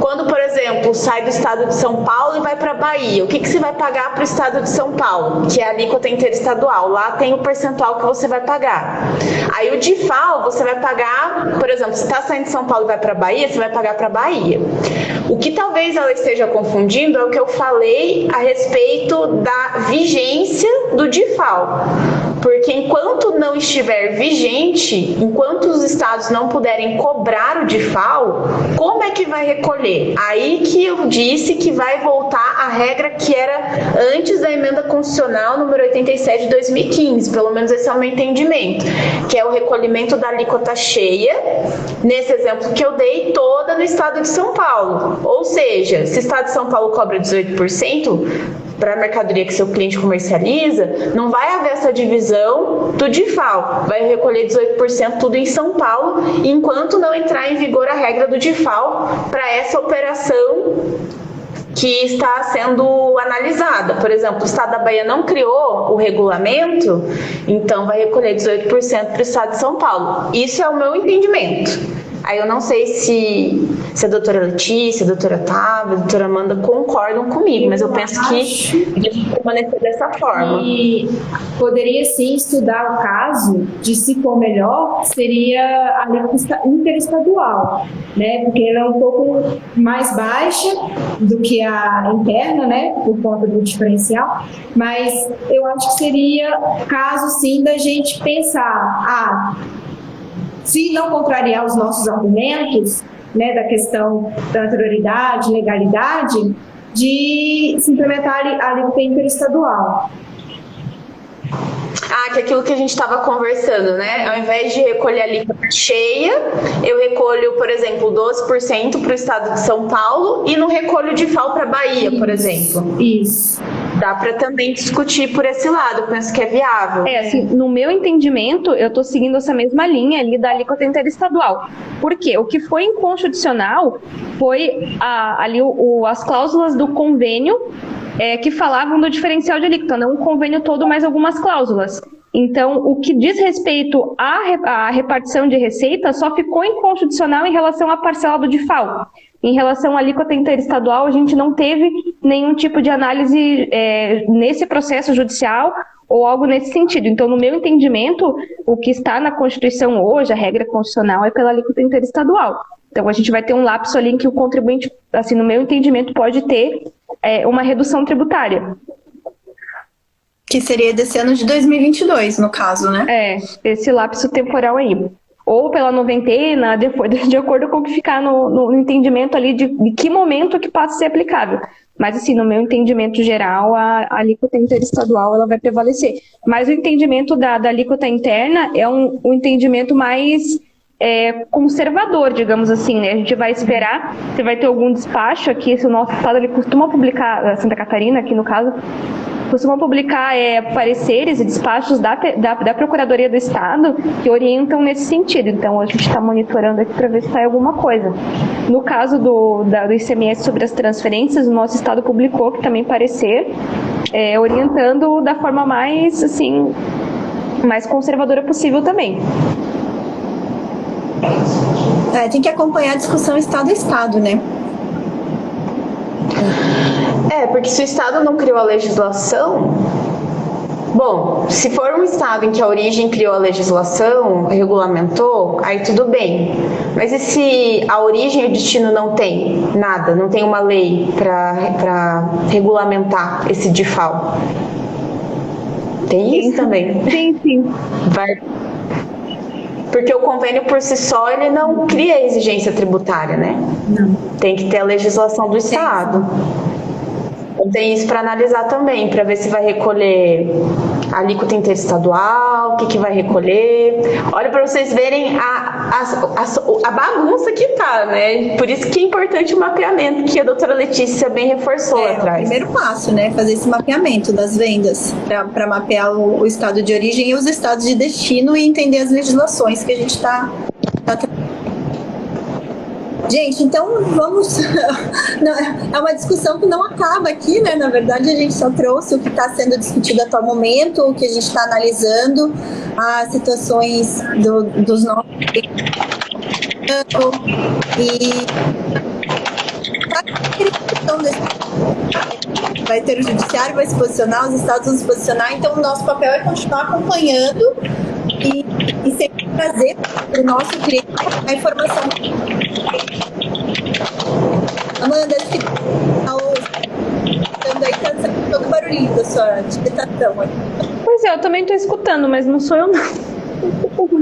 quando, por exemplo, sai do estado de São Paulo e vai para a Bahia. O que você vai pagar para o estado de São Paulo, que é a alíquota interestadual? Lá tem o percentual que você vai pagar. Aí o DIFAL, você vai pagar, por exemplo, se está saindo de São Paulo e vai para a Bahia, você vai pagar para a Bahia. O que talvez ela esteja confundindo é o que eu falei a respeito da vigência do DIFAL. Porque enquanto não estiver vigente, enquanto os estados não puderem cobrar o DIFAL, como é que vai recolher? Aí que eu disse que vai voltar a regra que era antes da emenda constitucional número 87 de 2015, pelo menos esse é o meu entendimento, que é o recolhimento da alíquota cheia, nesse exemplo que eu dei, toda no estado de São Paulo. Ou seja, se o estado de São Paulo cobra 18%, para a mercadoria que seu cliente comercializa, não vai haver essa divisão do DIFAL. Vai recolher 18% tudo em São Paulo, enquanto não entrar em vigor a regra do DIFAL para essa operação que está sendo analisada. Por exemplo, o estado da Bahia não criou o regulamento, então vai recolher 18% para o estado de São Paulo. Isso é o meu entendimento. Aí eu não sei se a doutora Letícia, a doutora Tava, a doutora Amanda concordam comigo, mas eu penso que deve permanecer dessa forma. E poderia sim estudar o caso de, se for melhor, seria a alíquota interestadual, né? Porque ela é um pouco mais baixa do que a interna, né? Por conta do diferencial, mas eu acho que seria caso sim da gente pensar, se não contrariar os nossos argumentos, né, da questão da anterioridade, legalidade, de se implementar a alíquota interestadual. Que é aquilo que a gente estava conversando, né? Ao invés de recolher a alíquota cheia, eu recolho, por exemplo, 12% para o estado de São Paulo e não recolho DIFAL para a Bahia, por exemplo. Isso. Dá para também discutir por esse lado, eu penso que é viável. Assim, no meu entendimento, eu estou seguindo essa mesma linha ali da alíquota interestadual. Por quê? O que foi inconstitucional foi as cláusulas do convênio que falavam do diferencial de alíquota, não o convênio todo, mas algumas cláusulas. Então, o que diz respeito à repartição de receita só ficou inconstitucional em relação à parcela do DIFAL. Em relação à alíquota interestadual, a gente não teve nenhum tipo de análise nesse processo judicial ou algo nesse sentido. Então, no meu entendimento, o que está na Constituição hoje, a regra constitucional, é pela alíquota interestadual. Então, a gente vai ter um lapso ali em que o contribuinte, assim, no meu entendimento, pode ter uma redução tributária. Que seria desse ano de 2022, no caso, né? Esse lapso temporal aí. Ou pela noventena, de acordo com o que ficar no entendimento ali de que momento que passa a ser aplicável. Mas, assim, no meu entendimento geral, a alíquota interestadual ela vai prevalecer. Mas o entendimento da alíquota interna é um entendimento mais conservador, digamos assim, né? A gente vai esperar, você vai ter algum despacho aqui, se o nosso estado ele costuma publicar, Santa Catarina, aqui no caso, costumam publicar pareceres e despachos da Procuradoria do Estado que orientam nesse sentido. Então, a gente está monitorando aqui para ver se sai alguma coisa. No caso do ICMS sobre as transferências, o nosso Estado publicou que também parecer, orientando da forma mais, assim, mais conservadora possível também. Tem que acompanhar a discussão Estado a Estado, né? Porque se o Estado não criou a legislação, bom, se for um Estado em que a origem criou a legislação, regulamentou, aí tudo bem. Mas e se a origem e o destino não tem nada, não tem uma lei para regulamentar esse DIFAL? Tem isso também. Sim. Porque o convênio por si só, ele não cria exigência tributária, né? Não. Tem que ter a legislação do Estado. Então, tem isso para analisar também, para ver se vai recolher a alíquota interestadual, o que vai recolher. Olha, para vocês verem a bagunça que tá, né? Por isso que é importante o mapeamento, que a doutora Letícia bem reforçou lá atrás. É o primeiro passo, né? Fazer esse mapeamento das vendas, para mapear o estado de origem e os estados de destino e entender as legislações que a gente está Gente, então vamos. É uma discussão que não acaba aqui, né? Na verdade, a gente só trouxe o que está sendo discutido até o momento, o que a gente está analisando, as situações dos nossos. Vai ter o judiciário, vai se posicionar, os estados vão se posicionar, então o nosso papel é continuar acompanhando e sempre trazer para o nosso cliente a informação. Amanda, acho que tá saindo todo barulhinho da sua digitação. Pois é, eu também estou escutando, mas não sou eu não.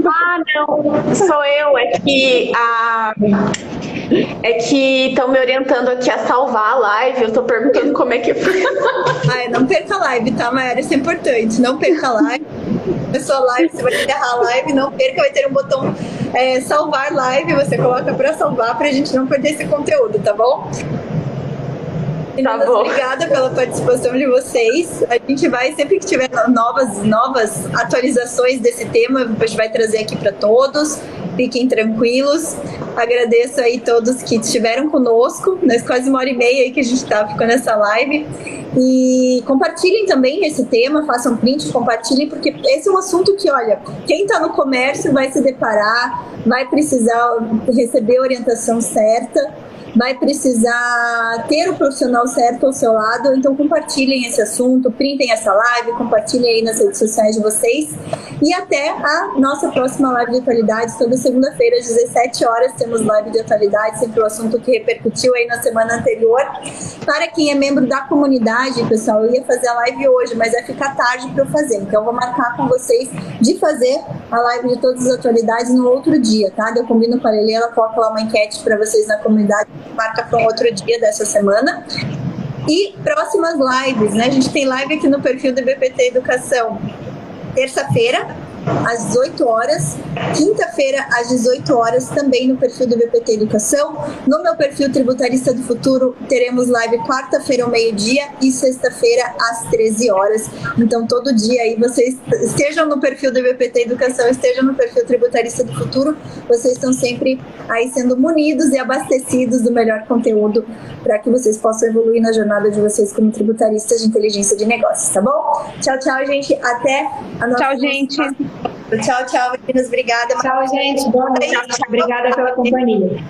Ah, não, sou eu, é que estão me orientando aqui a salvar a live, eu tô perguntando como é que foi. Não perca a live, tá, Mayara? Isso é importante, não perca a live. A sua live, você vai encerrar a live, não perca, vai ter um botão salvar live, você coloca para salvar, pra gente não perder esse conteúdo, tá bom? Obrigada pela participação de vocês. A gente vai, sempre que tiver novas atualizações desse tema, a gente vai trazer aqui para todos. Fiquem tranquilos. Agradeço aí todos que estiveram conosco. Nós quase 1h30 aí que a gente ficou nessa live. E compartilhem também esse tema, façam print, compartilhem, porque esse é um assunto que, olha, quem está no comércio vai se deparar, vai precisar receber a orientação certa, vai precisar ter o profissional certo ao seu lado, então compartilhem esse assunto, printem essa live, compartilhem aí nas redes sociais de vocês e até a nossa próxima live de atualidades, toda segunda-feira às 17 horas temos live de atualidades, sempre o assunto que repercutiu aí na semana anterior. Para quem é membro da comunidade, pessoal, eu ia fazer a live hoje, mas vai ficar tarde para eu fazer, então eu vou marcar com vocês de fazer a live de todas as atualidades no outro dia, tá? Eu combino com a Lelê, ela coloca lá uma enquete para vocês na comunidade, marca para um outro dia dessa semana. E próximas lives, né? A gente tem live aqui no perfil do BPT Educação, terça-feira, às 18 horas, quinta-feira, às 18 horas, também no perfil do BPT Educação. No meu perfil Tributarista do Futuro, teremos live quarta-feira ao meio-dia e sexta-feira às 13 horas. Então, todo dia aí, vocês estejam no perfil do BPT Educação, estejam no perfil Tributarista do Futuro, vocês estão sempre aí sendo munidos e abastecidos do melhor conteúdo para que vocês possam evoluir na jornada de vocês como tributaristas de inteligência de negócios, tá bom? Tchau, tchau, gente. Até a nossa... Tchau, gente. Tchau, tchau, meninas. Obrigada. Tchau, gente. Boa noite. Obrigada pela companhia.